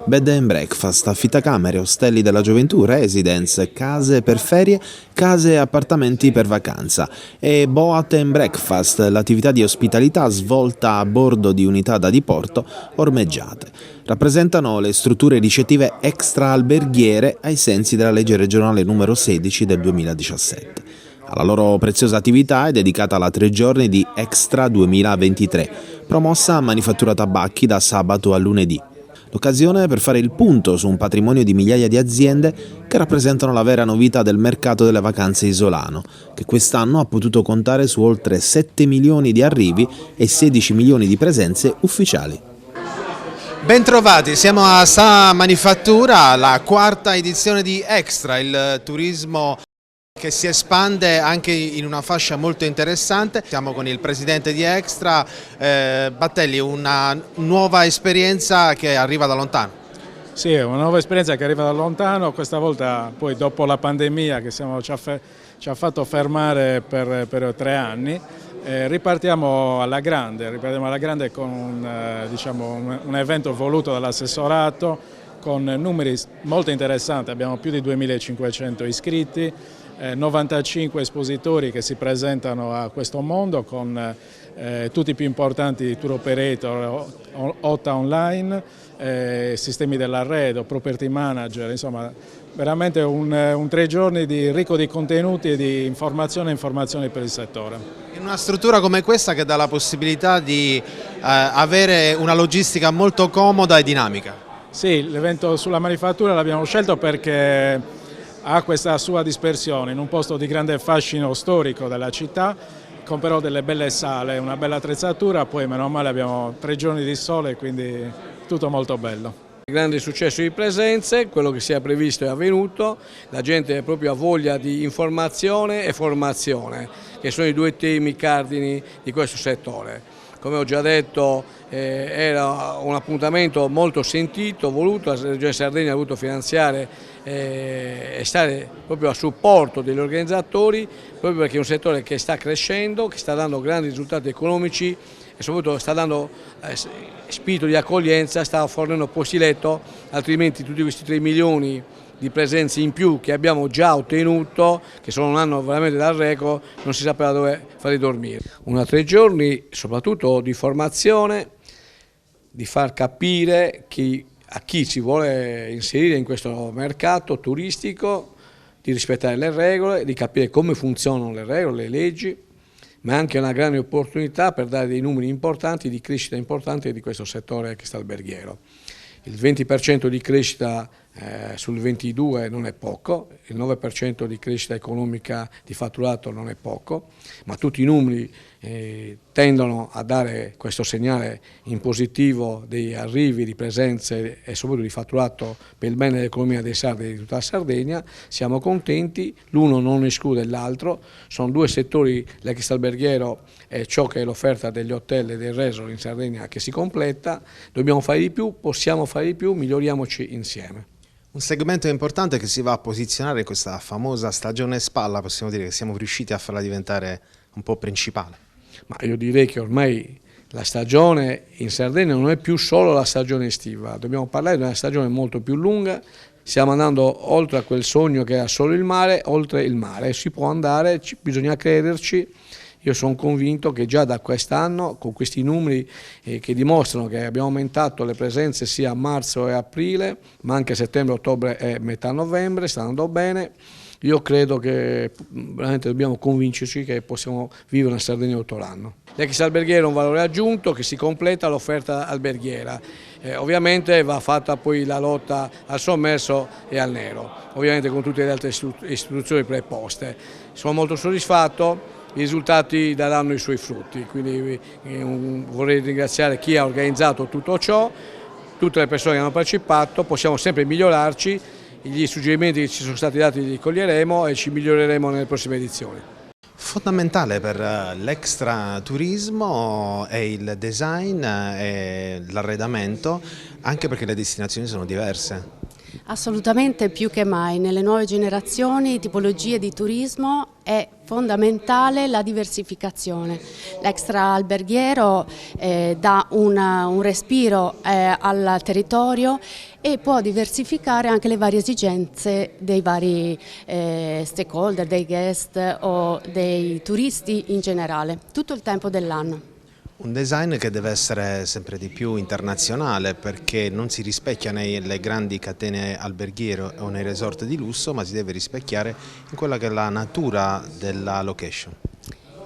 Bed and breakfast, affittacamere, ostelli della gioventù, residence, case per ferie, case e appartamenti per vacanza. E Boat and Breakfast, l'attività di ospitalità svolta a bordo di unità da diporto ormeggiate. Rappresentano le strutture ricettive extra-alberghiere ai sensi della legge regionale numero 16 del 2017. Alla loro preziosa attività è dedicata la 3 giorni di Extra 2023, promossa a Manifattura Tabacchi da sabato a lunedì. L'occasione per fare il punto su un patrimonio di migliaia di aziende che rappresentano la vera novità del mercato delle vacanze isolano, che quest'anno ha potuto contare su oltre 7 milioni di arrivi e 16 milioni di presenze ufficiali. Bentrovati, siamo a Sa Manifattura, la 4ª edizione di Extra, il turismo che si espande anche in una fascia molto interessante. Siamo con il presidente di Extra, Battelli, una nuova esperienza che arriva da lontano. Sì, è una nuova esperienza che arriva da lontano, questa volta poi dopo la pandemia che ci ha fatto fermare per 3 anni. Ripartiamo alla grande con un evento voluto dall'assessorato con numeri molto interessanti, abbiamo più di 2500 iscritti, 95 espositori che si presentano a questo mondo con tutti i più importanti tour operator, OTA online, sistemi dell'arredo, property manager, insomma veramente un 3 giorni ricco di contenuti e di informazioni per il settore. In una struttura come questa che dà la possibilità di avere una logistica molto comoda e dinamica. Sì, l'evento sulla manifattura l'abbiamo scelto perché ha questa sua dispersione in un posto di grande fascino storico della città, con però delle belle sale, una bella attrezzatura, poi meno male abbiamo 3 giorni di sole, quindi tutto molto bello. Grande successo di presenze, quello che si è previsto è avvenuto, la gente proprio ha voglia di informazione e formazione, che sono i 2 temi cardini di questo settore. Come ho già detto era un appuntamento molto sentito, voluto, la Regione Sardegna ha voluto finanziare e stare proprio a supporto degli organizzatori, proprio perché è un settore che sta crescendo, che sta dando grandi risultati economici e soprattutto sta dando spirito di accoglienza, sta fornendo posti letto, altrimenti tutti questi 3 milioni di presenze in più che abbiamo già ottenuto, che sono un anno veramente dal record, non si sapeva dove farli dormire. 3 giorni soprattutto di formazione, di far capire a chi si vuole inserire in questo mercato turistico, di rispettare le regole, di capire come funzionano le regole, le leggi, ma è anche una grande opportunità per dare dei numeri importanti, di crescita importante di questo settore che sta alberghiero. Il 20% di crescita sul 22 non è poco, il 9% di crescita economica di fatturato non è poco, ma tutti i numeri tendono a dare questo segnale in positivo di arrivi, di presenze e soprattutto di fatturato per il bene dell'economia dei sardi e di tutta la Sardegna. Siamo contenti, l'uno non esclude l'altro, sono due settori, l'extraalberghiero e ciò che è l'offerta degli hotel e del resort in Sardegna che si completa. Dobbiamo fare di più, possiamo fare di più, miglioriamoci insieme. Un segmento importante che si va a posizionare in questa famosa stagione spalla, possiamo dire che siamo riusciti a farla diventare un po' principale. Ma io direi che ormai la stagione in Sardegna non è più solo la stagione estiva, dobbiamo parlare di una stagione molto più lunga, stiamo andando oltre a quel sogno che era solo il mare, oltre il mare, si può andare, bisogna crederci. Io sono convinto che già da quest'anno, con questi numeri che dimostrano che abbiamo aumentato le presenze sia a marzo e aprile, ma anche a settembre, ottobre e metà novembre, sta andando bene, io credo che veramente dobbiamo convincerci che possiamo vivere una Sardegna tutto l'anno. L'extraalberghiero è un valore aggiunto che si completa l'offerta alberghiera. Ovviamente va fatta poi la lotta al sommerso e al nero, ovviamente con tutte le altre istituzioni preposte. Sono molto soddisfatto. I risultati daranno i suoi frutti, quindi vorrei ringraziare chi ha organizzato tutto ciò, tutte le persone che hanno partecipato, possiamo sempre migliorarci, gli suggerimenti che ci sono stati dati li coglieremo e ci miglioreremo nelle prossime edizioni. Fondamentale per l'extraturismo è il design e l'arredamento, anche perché le destinazioni sono diverse. Assolutamente, più che mai. Nelle nuove generazioni, tipologie di turismo, è fondamentale la diversificazione. L'extraalberghiero dà un respiro al territorio e può diversificare anche le varie esigenze dei vari stakeholder, dei guest o dei turisti in generale, tutto il tempo dell'anno. Un design che deve essere sempre di più internazionale perché non si rispecchia nelle grandi catene alberghiere o nei resort di lusso, ma si deve rispecchiare in quella che è la natura della location.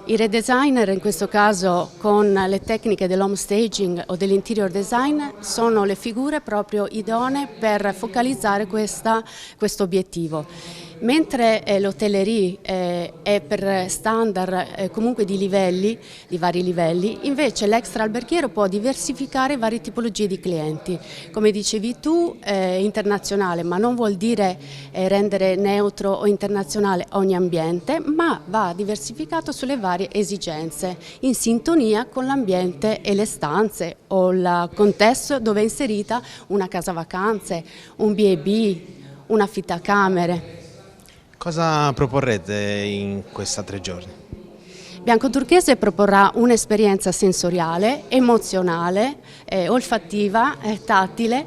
I redesigner, in questo caso con le tecniche dell'home staging o dell'interior design, sono le figure proprio idonee per focalizzare questo obiettivo. Mentre l'hotellerie è per standard comunque di vari livelli, invece l'extraalberghiero può diversificare varie tipologie di clienti. Come dicevi tu, internazionale, ma non vuol dire rendere neutro o internazionale ogni ambiente, ma va diversificato sulle varie esigenze, in sintonia con l'ambiente e le stanze o il contesto dove è inserita una casa vacanze, un B&B, un affittacamere. Cosa proporrete in questi 3 giorni? Biancoturchese proporrà un'esperienza sensoriale, emozionale, olfattiva, tattile,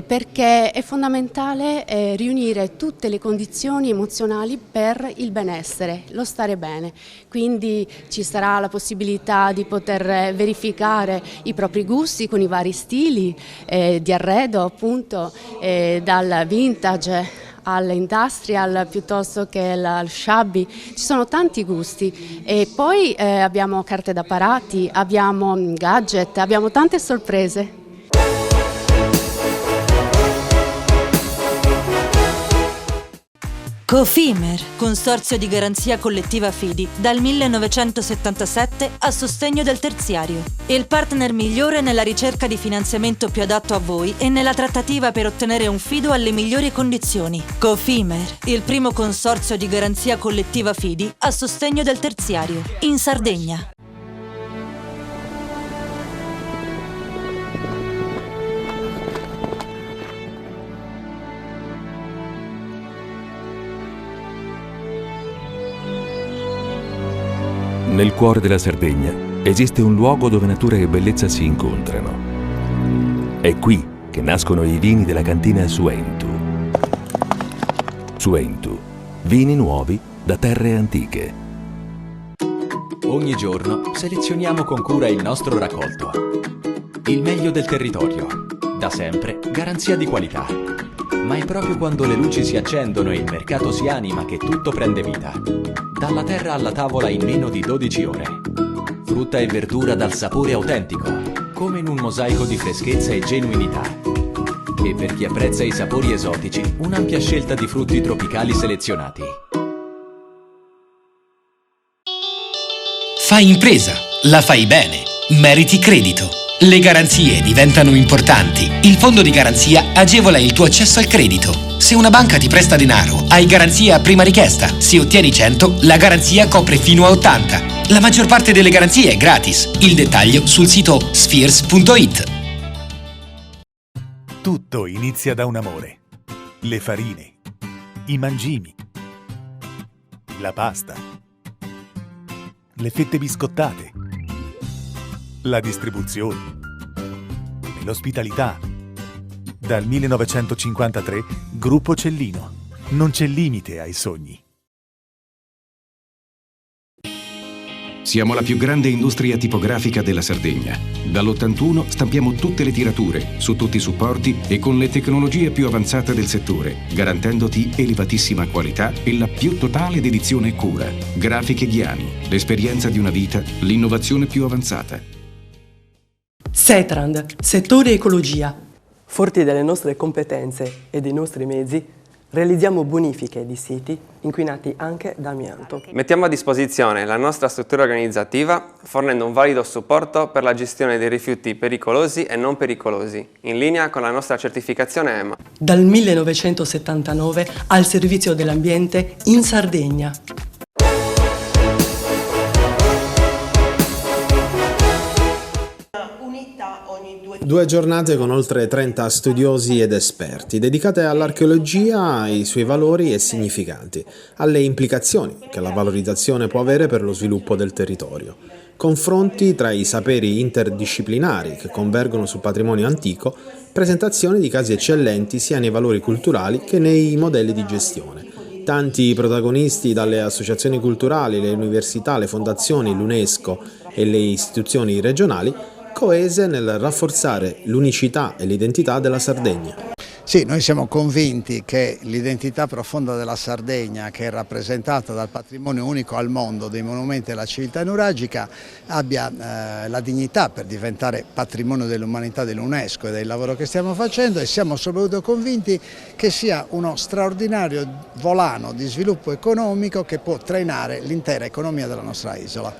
perché è fondamentale riunire tutte le condizioni emozionali per il benessere, lo stare bene. Quindi ci sarà la possibilità di poter verificare i propri gusti con i vari stili di arredo, appunto, dal vintage all'industrial piuttosto che al shabby, ci sono tanti gusti e poi abbiamo carte da parati, abbiamo gadget, abbiamo tante sorprese. Cofimer, consorzio di garanzia collettiva Fidi, dal 1977 a sostegno del terziario. Il partner migliore nella ricerca di finanziamento più adatto a voi e nella trattativa per ottenere un fido alle migliori condizioni. Cofimer, il primo consorzio di garanzia collettiva Fidi a sostegno del terziario, in Sardegna. Nel cuore della Sardegna esiste un luogo dove natura e bellezza si incontrano. È qui che nascono i vini della cantina Suentu. Suentu, vini nuovi da terre antiche. Ogni giorno selezioniamo con cura il nostro raccolto. Il meglio del territorio, da sempre garanzia di qualità. Ma è proprio quando le luci si accendono e il mercato si anima che tutto prende vita. Dalla terra alla tavola in meno di 12 ore. Frutta e verdura dal sapore autentico, come in un mosaico di freschezza e genuinità. E per chi apprezza i sapori esotici, un'ampia scelta di frutti tropicali selezionati. Fai impresa, la fai bene, meriti credito. Le garanzie diventano importanti. Il fondo di garanzia agevola il tuo accesso al credito. Se una banca ti presta denaro, hai garanzia a prima richiesta. Se ottieni 100, la garanzia copre fino a 80. La maggior parte delle garanzie è gratis. Il dettaglio sul sito spheres.it. Tutto inizia da un amore. Le farine, i mangimi, la pasta, le fette biscottate, la distribuzione e l'ospitalità. Dal 1953, Gruppo Cellino. Non c'è limite ai sogni. Siamo la più grande industria tipografica della Sardegna. Dall'81 stampiamo tutte le tirature, su tutti i supporti e con le tecnologie più avanzate del settore, garantendoti elevatissima qualità e la più totale dedizione e cura. Grafiche Ghiani, l'esperienza di una vita, l'innovazione più avanzata. Setrand, settore ecologia. Forti delle nostre competenze e dei nostri mezzi, realizziamo bonifiche di siti inquinati anche da amianto. Mettiamo a disposizione la nostra struttura organizzativa fornendo un valido supporto per la gestione dei rifiuti pericolosi e non pericolosi, in linea con la nostra certificazione EMA. Dal 1979 al servizio dell'ambiente in Sardegna. Due giornate con oltre 30 studiosi ed esperti, dedicate all'archeologia, ai suoi valori e significati, alle implicazioni che la valorizzazione può avere per lo sviluppo del territorio. Confronti tra i saperi interdisciplinari che convergono sul patrimonio antico, presentazioni di casi eccellenti sia nei valori culturali che nei modelli di gestione. Tanti protagonisti dalle associazioni culturali, le università, le fondazioni, l'UNESCO e le istituzioni regionali, coese nel rafforzare l'unicità e l'identità della Sardegna. Sì, noi siamo convinti che l'identità profonda della Sardegna, che è rappresentata dal patrimonio unico al mondo dei monumenti della civiltà nuragica, abbia la dignità per diventare patrimonio dell'umanità dell'UNESCO e del lavoro che stiamo facendo, e siamo soprattutto convinti che sia uno straordinario volano di sviluppo economico che può trainare l'intera economia della nostra isola.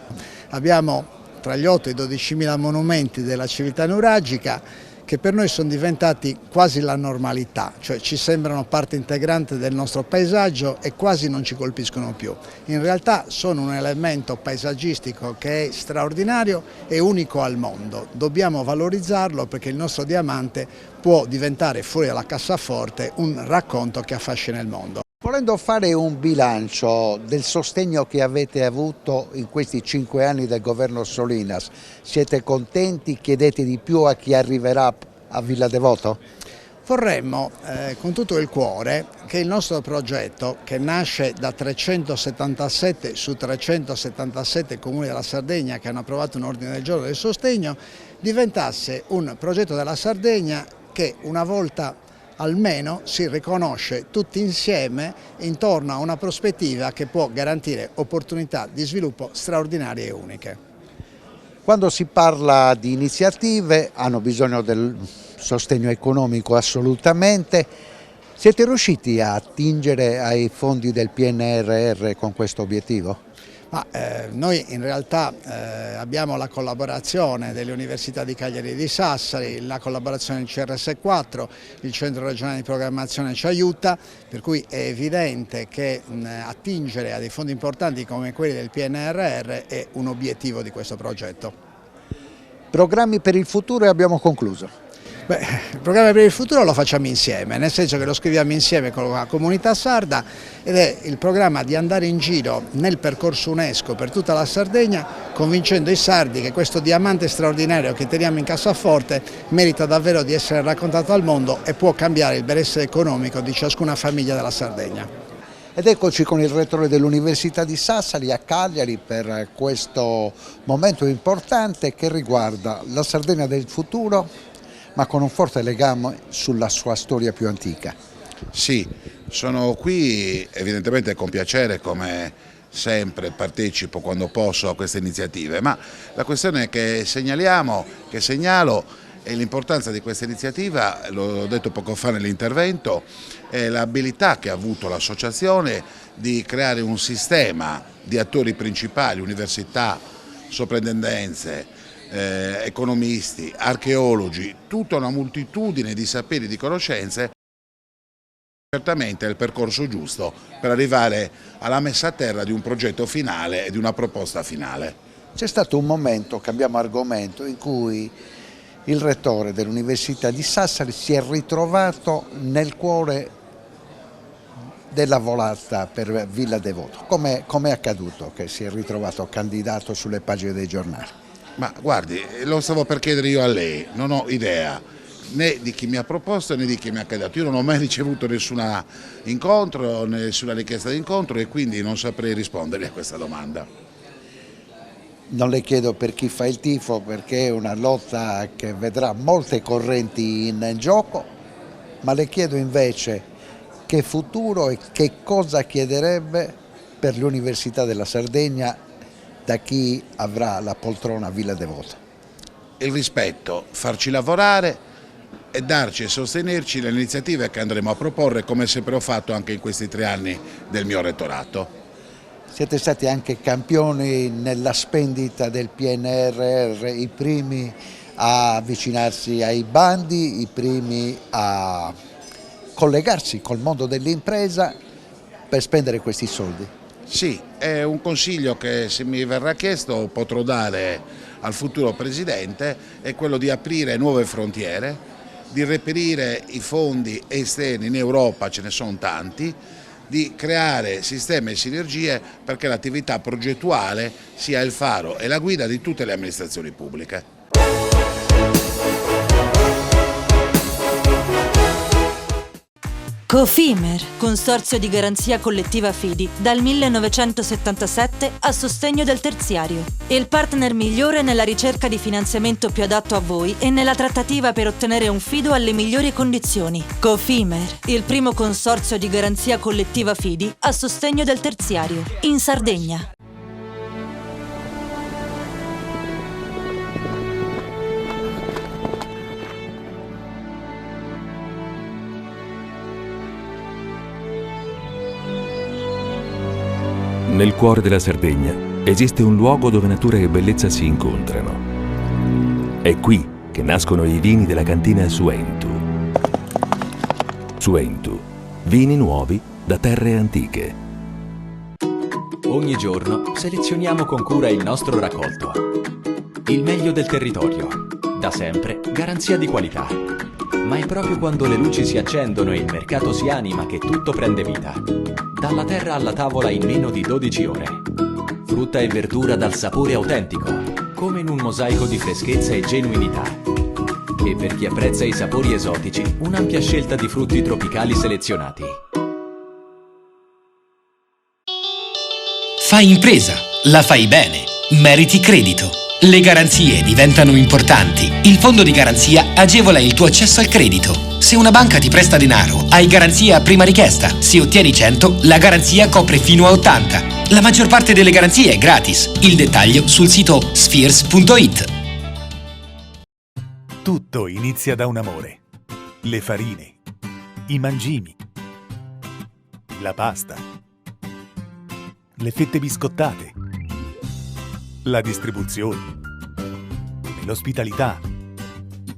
Abbiamo tra gli 8 e i 12.000 monumenti della civiltà nuragica che per noi sono diventati quasi la normalità, cioè ci sembrano parte integrante del nostro paesaggio e quasi non ci colpiscono più. In realtà sono un elemento paesaggistico che è straordinario e unico al mondo. Dobbiamo valorizzarlo perché il nostro diamante può diventare fuori dalla cassaforte un racconto che affascina il mondo. Volendo fare un bilancio del sostegno che avete avuto in questi 5 anni del governo Solinas, siete contenti? Chiedete di più a chi arriverà a Villa Devoto? Vorremmo con tutto il cuore che il nostro progetto, che nasce da 377 su 377 comuni della Sardegna che hanno approvato un ordine del giorno del sostegno, diventasse un progetto della Sardegna che una volta almeno si riconosce tutti insieme intorno a una prospettiva che può garantire opportunità di sviluppo straordinarie e uniche. Quando si parla di iniziative hanno bisogno del sostegno economico assolutamente. Siete riusciti a attingere ai fondi del PNRR con questo obiettivo? Noi in realtà abbiamo la collaborazione delle università di Cagliari e di Sassari, la collaborazione del CRS4, il Centro regionale di programmazione ci aiuta, per cui è evidente che attingere a dei fondi importanti come quelli del PNRR è un obiettivo di questo progetto. Programmi per il futuro e abbiamo concluso. Il programma per il futuro lo facciamo insieme, nel senso che lo scriviamo insieme con la comunità sarda ed è il programma di andare in giro nel percorso UNESCO per tutta la Sardegna, convincendo i sardi che questo diamante straordinario che teniamo in cassaforte merita davvero di essere raccontato al mondo e può cambiare il benessere economico di ciascuna famiglia della Sardegna. Ed eccoci con il rettore dell'Università di Sassari a Cagliari per questo momento importante che riguarda la Sardegna del futuro, ma con un forte legame sulla sua storia più antica. Sì, sono qui evidentemente con piacere, come sempre partecipo quando posso a queste iniziative, ma la questione che segnalo E l'importanza di questa iniziativa, l'ho detto poco fa nell'intervento, è l'abilità che ha avuto l'associazione di creare un sistema di attori principali, università, soprintendenze, economisti, archeologi, tutta una moltitudine di saperi e di conoscenze. Certamente è il percorso giusto per arrivare alla messa a terra di un progetto finale e di una proposta finale. C'è stato un momento, cambiamo argomento, in cui il rettore dell'Università di Sassari si è ritrovato nel cuore della volata per Villa Devoto. Come è accaduto che si è ritrovato candidato sulle pagine dei giornali? Ma guardi, lo stavo per chiedere io a lei, non ho idea né di chi mi ha proposto né di chi mi ha candidato. Io non ho mai ricevuto nessun incontro, nessuna richiesta di incontro e quindi non saprei risponderle a questa domanda. Non le chiedo per chi fa il tifo, perché è una lotta che vedrà molte correnti in gioco, ma le chiedo invece che futuro e che cosa chiederebbe per l'Università della Sardegna da chi avrà la poltrona a Villa Devoto. Il rispetto, farci lavorare e darci e sostenerci le iniziative che andremo a proporre, come sempre ho fatto anche in questi 3 anni del mio rettorato. Siete stati anche campioni nella spendita del PNRR, i primi a avvicinarsi ai bandi, i primi a collegarsi col mondo dell'impresa per spendere questi soldi. Sì, è un consiglio che se mi verrà chiesto potrò dare al futuro Presidente, è quello di aprire nuove frontiere, di reperire i fondi esterni in Europa, ce ne sono tanti, di creare sistemi e sinergie perché l'attività progettuale sia il faro e la guida di tutte le amministrazioni pubbliche. Cofimer, consorzio di garanzia collettiva Fidi, dal 1977 a sostegno del terziario. Il partner migliore nella ricerca di finanziamento più adatto a voi e nella trattativa per ottenere un fido alle migliori condizioni. Cofimer, il primo consorzio di garanzia collettiva Fidi a sostegno del terziario, in Sardegna. Nel cuore della Sardegna esiste un luogo dove natura e bellezza si incontrano. È qui che nascono i vini della cantina Suentu. Suentu, vini nuovi da terre antiche. Ogni giorno selezioniamo con cura il nostro raccolto. Il meglio del territorio, da sempre garanzia di qualità. Ma è proprio quando le luci si accendono e il mercato si anima che tutto prende vita. Dalla terra alla tavola in meno di 12 ore. Frutta e verdura dal sapore autentico, come in un mosaico di freschezza e genuinità. E per chi apprezza i sapori esotici, un'ampia scelta di frutti tropicali selezionati. Fai impresa, la fai bene, meriti credito. Le garanzie diventano importanti. Il fondo di garanzia agevola il tuo accesso al credito. Se una banca ti presta denaro, hai garanzia a prima richiesta. Se ottieni 100, la garanzia copre fino a 80. La maggior parte delle garanzie è gratis. Il dettaglio sul sito spheres.it. Tutto inizia da un amore. Le farine, i mangimi, la pasta, le fette biscottate, la distribuzione e l'ospitalità.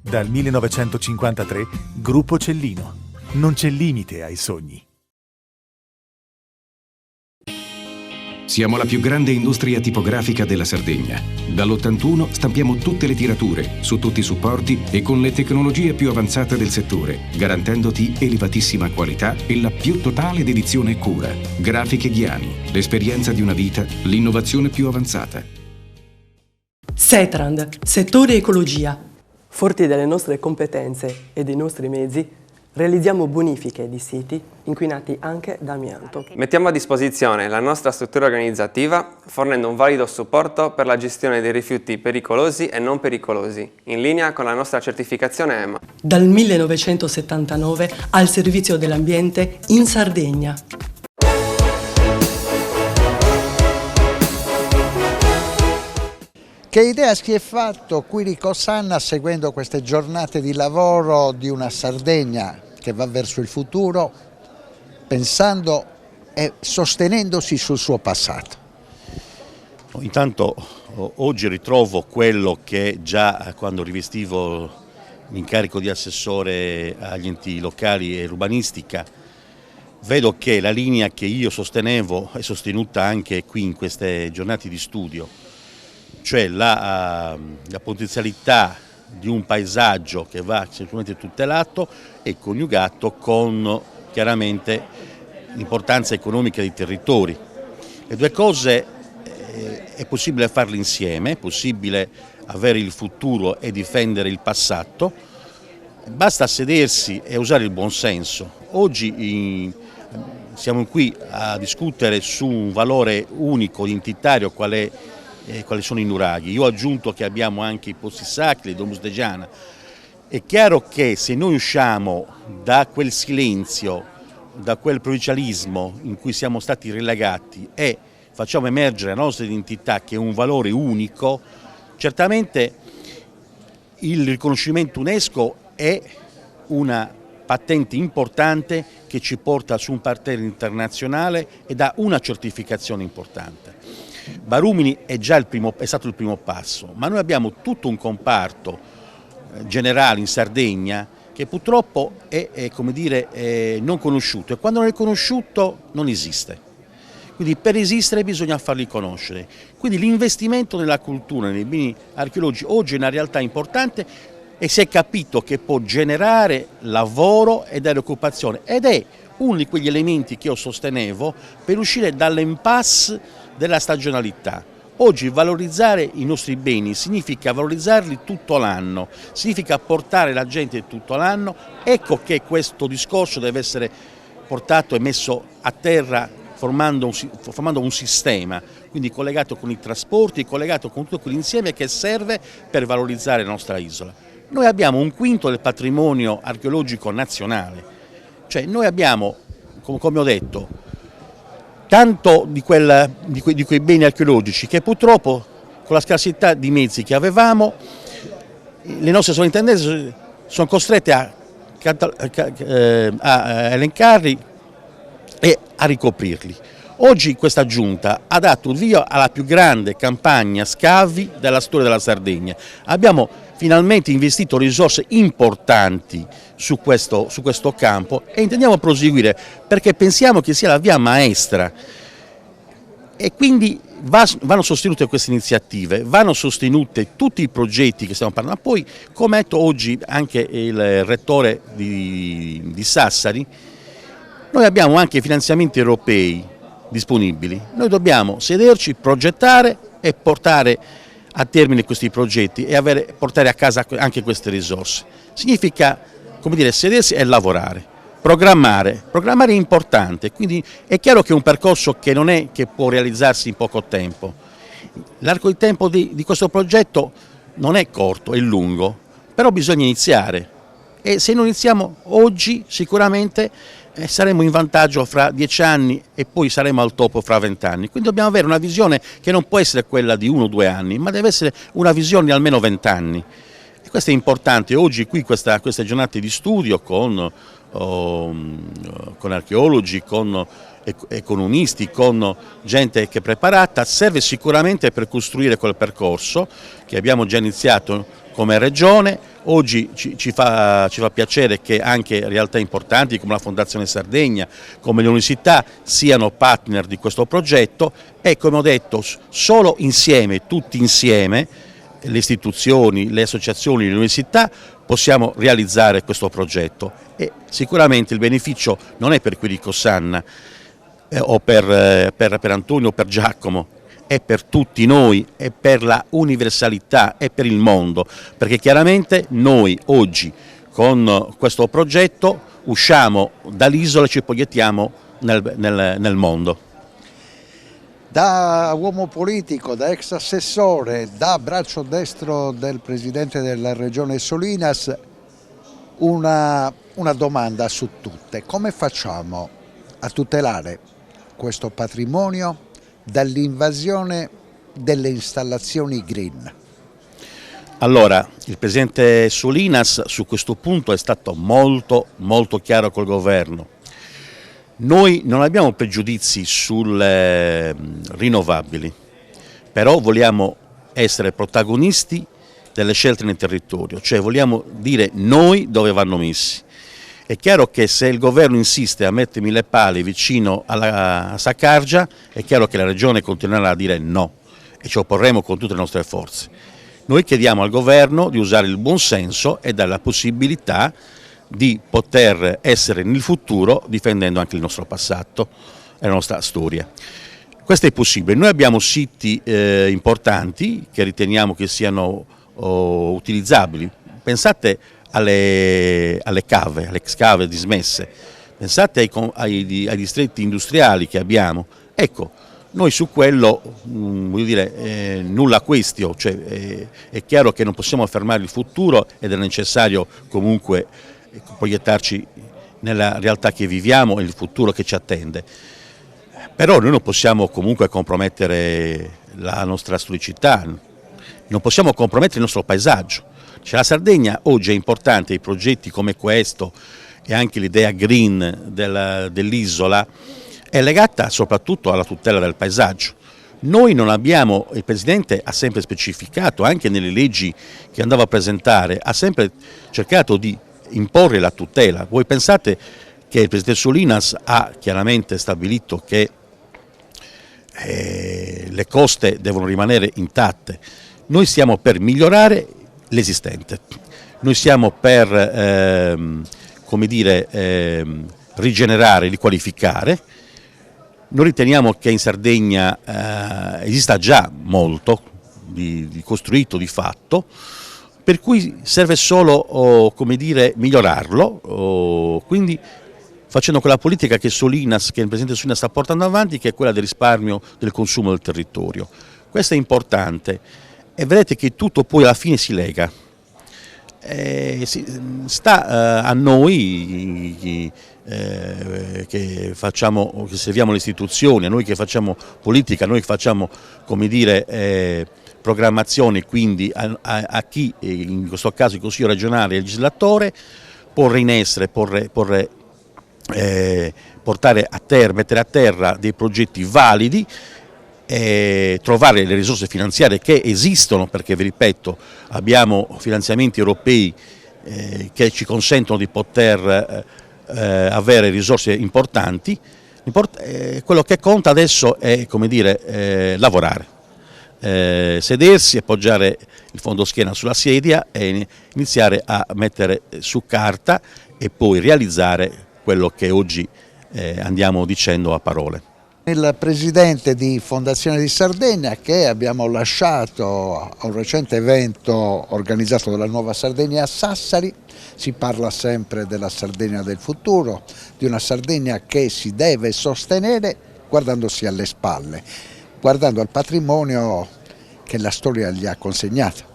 Dal 1953, Gruppo Cellino. Non c'è limite ai sogni. Siamo la più grande industria tipografica della Sardegna. Dall'81 stampiamo tutte le tirature, su tutti i supporti e con le tecnologie più avanzate del settore, garantendoti elevatissima qualità e la più totale dedizione e cura. Grafiche Ghiani, l'esperienza di una vita, l'innovazione più avanzata. Setrand, settore ecologia. Forti delle nostre competenze e dei nostri mezzi, realizziamo bonifiche di siti inquinati anche da amianto. Mettiamo a disposizione la nostra struttura organizzativa fornendo un valido supporto per la gestione dei rifiuti pericolosi e non pericolosi, in linea con la nostra certificazione EMA. Dal 1979 al servizio dell'ambiente in Sardegna. Che idea si è fatto Quirico Sanna seguendo queste giornate di lavoro di una Sardegna che va verso il futuro, pensando e sostenendosi sul suo passato? Intanto oggi ritrovo quello che già quando rivestivo l'incarico di assessore agli enti locali e urbanistica, vedo che la linea che io sostenevo è sostenuta anche qui in queste giornate di studio, cioè la potenzialità di un paesaggio che va sicuramente tutelato e coniugato con chiaramente l'importanza economica dei territori. Le due cose è possibile farle insieme, è possibile avere il futuro e difendere il passato, basta sedersi e usare il buonsenso. Oggi siamo qui a discutere su un valore unico, identitario, quali sono i nuraghi. Io ho aggiunto che abbiamo anche i posti sacri, il Domus Degiana. È chiaro che se noi usciamo da quel silenzio, da quel provincialismo in cui siamo stati relegati e facciamo emergere la nostra identità, che è un valore unico, certamente il riconoscimento UNESCO è una patente importante che ci porta su un parterre internazionale e dà una certificazione importante. Barumini è stato il primo passo, ma noi abbiamo tutto un comparto generale in Sardegna che purtroppo è come dire, non conosciuto, e quando non è conosciuto non esiste. Quindi per esistere bisogna farli conoscere. Quindi l'investimento nella cultura, nei beni archeologici, oggi è una realtà importante e si è capito che può generare lavoro e dare occupazione, ed è uno di quegli elementi che io sostenevo per uscire dall'impasse della stagionalità. Oggi valorizzare i nostri beni significa valorizzarli tutto l'anno, significa portare la gente tutto l'anno. Ecco che questo discorso deve essere portato e messo a terra formando un sistema, quindi collegato con i trasporti, collegato con tutto quell'insieme che serve per valorizzare la nostra isola. Noi abbiamo un quinto del patrimonio archeologico nazionale, cioè noi abbiamo, come ho detto, tanto di quei beni archeologici che purtroppo con la scarsità di mezzi che avevamo le nostre sovrintendenze sono costrette a elencarli e a ricoprirli. Oggi questa giunta ha dato via alla più grande campagna scavi della storia della Sardegna. Abbiamo finalmente investito risorse importanti su questo campo e intendiamo proseguire perché pensiamo che sia la via maestra, e quindi vanno sostenute queste iniziative, vanno sostenute tutti i progetti che stiamo parlando. Ma poi, come ha detto oggi anche il rettore di Sassari, noi abbiamo anche finanziamenti europei disponibili, noi dobbiamo sederci, progettare e portare a termine questi progetti e portare a casa anche queste risorse. Significa, come dire, sedersi e lavorare, programmare è importante, quindi è chiaro che è un percorso che non è che può realizzarsi in poco tempo. L'arco di tempo di questo progetto non è corto, è lungo, però bisogna iniziare, e se non iniziamo oggi sicuramente saremo in vantaggio fra 10 anni e poi saremo al topo fra 20 anni. Quindi dobbiamo avere una visione che non può essere quella di 1 o 2 anni, ma deve essere una visione di almeno 20 anni. E questo è importante. Oggi qui queste giornate di studio con archeologi, con economisti, con gente che è preparata, serve sicuramente per costruire quel percorso che abbiamo già iniziato come Regione. Oggi ci fa piacere che anche realtà importanti come la Fondazione Sardegna, come le università siano partner di questo progetto, e come ho detto solo insieme, tutti insieme, le istituzioni, le associazioni, le università, possiamo realizzare questo progetto. E sicuramente il beneficio non è per Quirico Sanna o per Antonio o per Giacomo, è per tutti noi, è per la universalità, è per il mondo, perché chiaramente noi oggi con questo progetto usciamo dall'isola e ci proiettiamo nel mondo. Da uomo politico, da ex assessore, da braccio destro del presidente della regione Solinas, una domanda su tutte: come facciamo a tutelare questo patrimonio dall'invasione delle installazioni green? Allora, il Presidente Solinas su questo punto è stato molto chiaro col Governo. Noi non abbiamo pregiudizi sulle rinnovabili, però vogliamo essere protagonisti delle scelte nel territorio, cioè vogliamo dire noi dove vanno messi. È chiaro che se il Governo insiste a mettere 1000 pali vicino a Saccargia, è chiaro che la Regione continuerà a dire no e ci opporremo con tutte le nostre forze. Noi chiediamo al Governo di usare il buon senso e dare la possibilità di poter essere nel futuro difendendo anche il nostro passato e la nostra storia. Questo è possibile. Noi abbiamo siti importanti che riteniamo che siano utilizzabili. Pensate alle cave, alle ex cave dismesse, pensate ai distretti industriali che abbiamo. Ecco, noi su quello, voglio dire, nulla questio, cioè, è chiaro che non possiamo affermare il futuro ed è necessario comunque proiettarci nella realtà che viviamo e il futuro che ci attende. Però noi non possiamo comunque compromettere la nostra storicità, non possiamo compromettere il nostro paesaggio. Cioè, la Sardegna oggi è importante, i progetti come questo e anche l'idea green dell'isola è legata soprattutto alla tutela del paesaggio. Noi non abbiamo, il Presidente ha sempre specificato, anche nelle leggi che andava a presentare, ha sempre cercato di imporre la tutela. Voi pensate che il Presidente Solinas ha chiaramente stabilito che le coste devono rimanere intatte. Noi siamo per migliorare l'esistente, noi siamo per rigenerare, riqualificare. Noi riteniamo che in Sardegna esista già molto di costruito di fatto, per cui serve solo migliorarlo, quindi facendo quella politica che il Presidente Solinas sta portando avanti, che è quella del risparmio del consumo del territorio. Questo è importante e vedete che tutto poi alla fine si lega. Sta a noi che serviamo le istituzioni, a noi che facciamo politica, a noi che facciamo programmazione, quindi a chi in questo caso il Consiglio regionale e il legislatore porre in essere, mettere a terra dei progetti validi, trovare le risorse finanziarie che esistono, perché vi ripeto abbiamo finanziamenti europei che ci consentono di poter avere risorse importanti. Quello che conta adesso è lavorare, sedersi, appoggiare il fondoschiena sulla sedia e iniziare a mettere su carta e poi realizzare quello che oggi andiamo dicendo a parole. Il presidente di Fondazione di Sardegna, che abbiamo lasciato a un recente evento organizzato dalla Nuova Sardegna a Sassari, si parla sempre della Sardegna del futuro, di una Sardegna che si deve sostenere guardandosi alle spalle, guardando al patrimonio che la storia gli ha consegnato.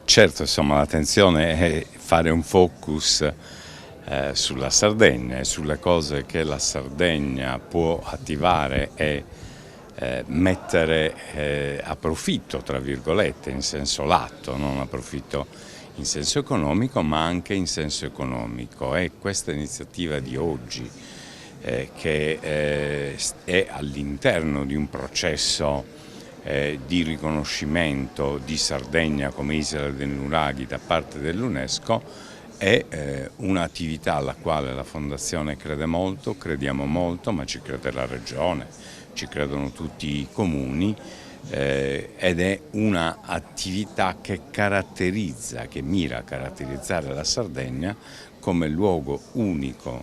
Certo, insomma, l'attenzione è fare un focus sulla Sardegna e sulle cose che la Sardegna può attivare e mettere a profitto, tra virgolette, in senso lato, non a profitto in senso economico ma anche in senso economico. E questa iniziativa di oggi che è all'interno di un processo di riconoscimento di Sardegna come isola dei nuraghi da parte dell'UNESCO è un'attività alla quale la Fondazione crede molto, crediamo molto, ma ci crede la Regione, ci credono tutti i comuni ed è un'attività che mira a caratterizzare la Sardegna come luogo unico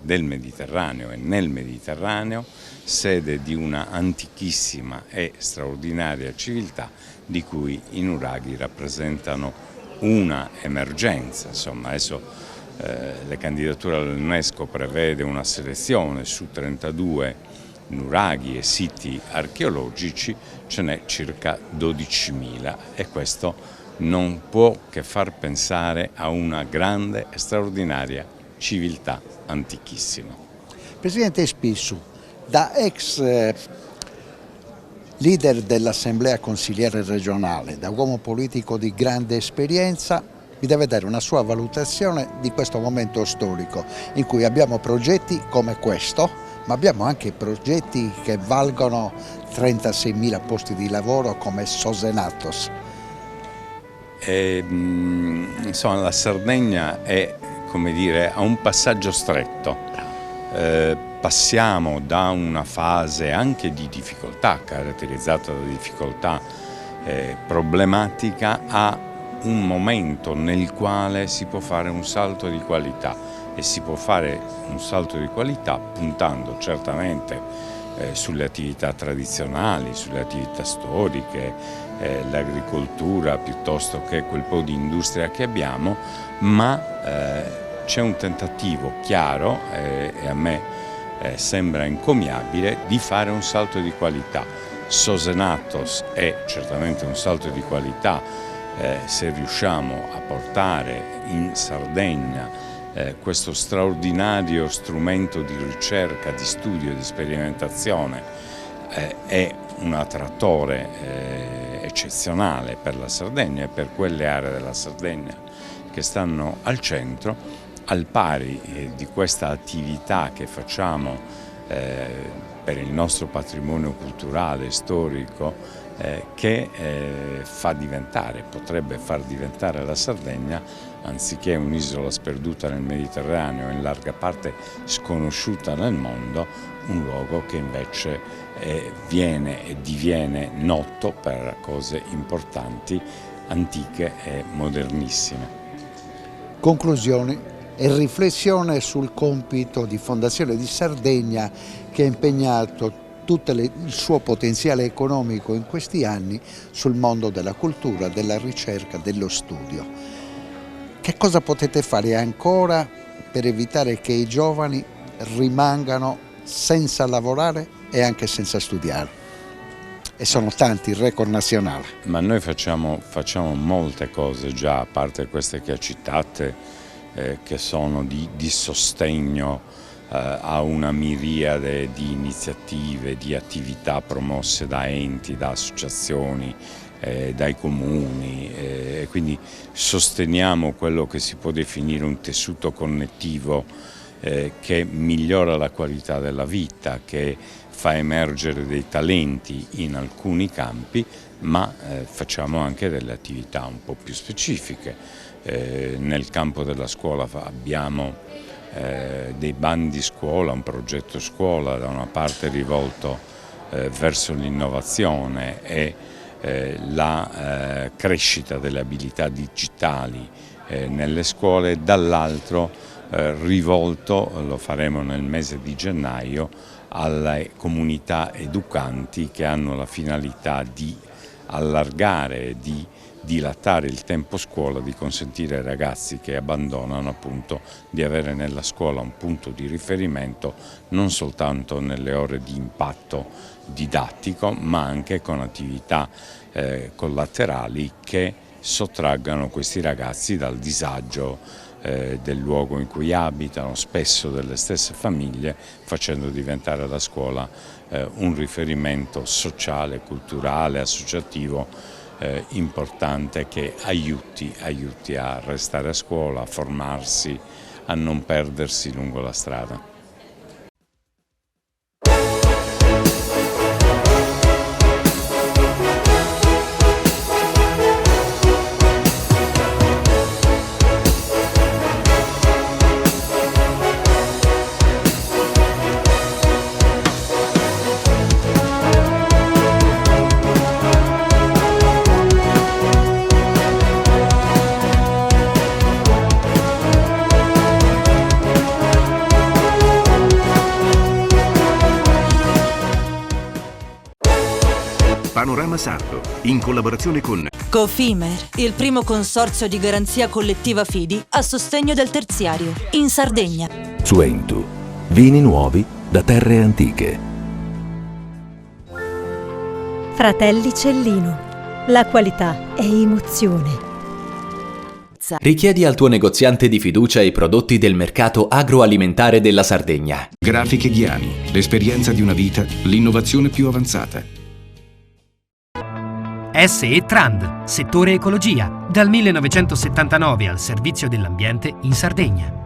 del Mediterraneo e nel Mediterraneo, sede di una antichissima e straordinaria civiltà di cui i nuraghi rappresentano una emergenza. Insomma, adesso le candidature all'UNESCO prevede una selezione su 32 nuraghi e siti archeologici, ce n'è circa 12.000 e questo non può che far pensare a una grande e straordinaria civiltà antichissima. Presidente Spissu, da ex Leader dell'Assemblea Consigliere Regionale, da uomo politico di grande esperienza, mi deve dare una sua valutazione di questo momento storico in cui abbiamo progetti come questo, ma abbiamo anche progetti che valgono 36.000 posti di lavoro come Sosenatos. Insomma, la Sardegna è, come dire, a un passaggio stretto. Passiamo da una fase anche di difficoltà, caratterizzata da difficoltà problematica, a un momento nel quale si può fare un salto di qualità, e si può fare un salto di qualità puntando certamente sulle attività tradizionali, sulle attività storiche, l'agricoltura piuttosto che quel po' di industria che abbiamo, ma c'è un tentativo chiaro e a me sembra encomiabile di fare un salto di qualità. Sosenatos è certamente un salto di qualità se riusciamo a portare in Sardegna questo straordinario strumento di ricerca, di studio, di sperimentazione. È un attrattore eccezionale per la Sardegna e per quelle aree della Sardegna che stanno al centro, al pari di questa attività che facciamo per il nostro patrimonio culturale, storico, che potrebbe far diventare la Sardegna, anziché un'isola sperduta nel Mediterraneo, in larga parte sconosciuta nel mondo, un luogo che invece viene e diviene noto per cose importanti, antiche e modernissime. Conclusioni e riflessione sul compito di Fondazione di Sardegna, che ha impegnato tutto il suo potenziale economico in questi anni sul mondo della cultura, della ricerca, dello studio. Che cosa potete fare ancora per evitare che i giovani rimangano senza lavorare e anche senza studiare? E sono tanti il record nazionale. Ma noi facciamo molte cose già, a parte queste che ha citate, che sono di sostegno a una miriade di iniziative, di attività promosse da enti, da associazioni, dai comuni, e quindi sosteniamo quello che si può definire un tessuto connettivo che migliora la qualità della vita, che fa emergere dei talenti in alcuni campi, ma facciamo anche delle attività un po' più specifiche. Nel campo della scuola abbiamo dei bandi scuola, un progetto scuola da una parte rivolto verso l'innovazione e la crescita delle abilità digitali nelle scuole, dall'altro rivolto, lo faremo nel mese di gennaio, alle comunità educanti che hanno la finalità di allargare, di dilatare il tempo scuola, di consentire ai ragazzi che abbandonano appunto di avere nella scuola un punto di riferimento non soltanto nelle ore di impatto didattico, ma anche con attività collaterali che sottraggano questi ragazzi dal disagio del luogo in cui abitano, spesso delle stesse famiglie, facendo diventare la scuola un riferimento sociale, culturale, associativo importante, che aiuti a restare a scuola, a formarsi, a non perdersi lungo la strada. Panorama Sardo, in collaborazione con Cofimer, il primo consorzio di garanzia collettiva fidi a sostegno del terziario, in Sardegna. Suentu, vini nuovi da terre antiche. Fratelli Cellino, la qualità è emozione. Richiedi al tuo negoziante di fiducia i prodotti del mercato agroalimentare della Sardegna. Grafiche Ghiani, l'esperienza di una vita, l'innovazione più avanzata. SE Trand, settore ecologia, dal 1979 al servizio dell'ambiente in Sardegna.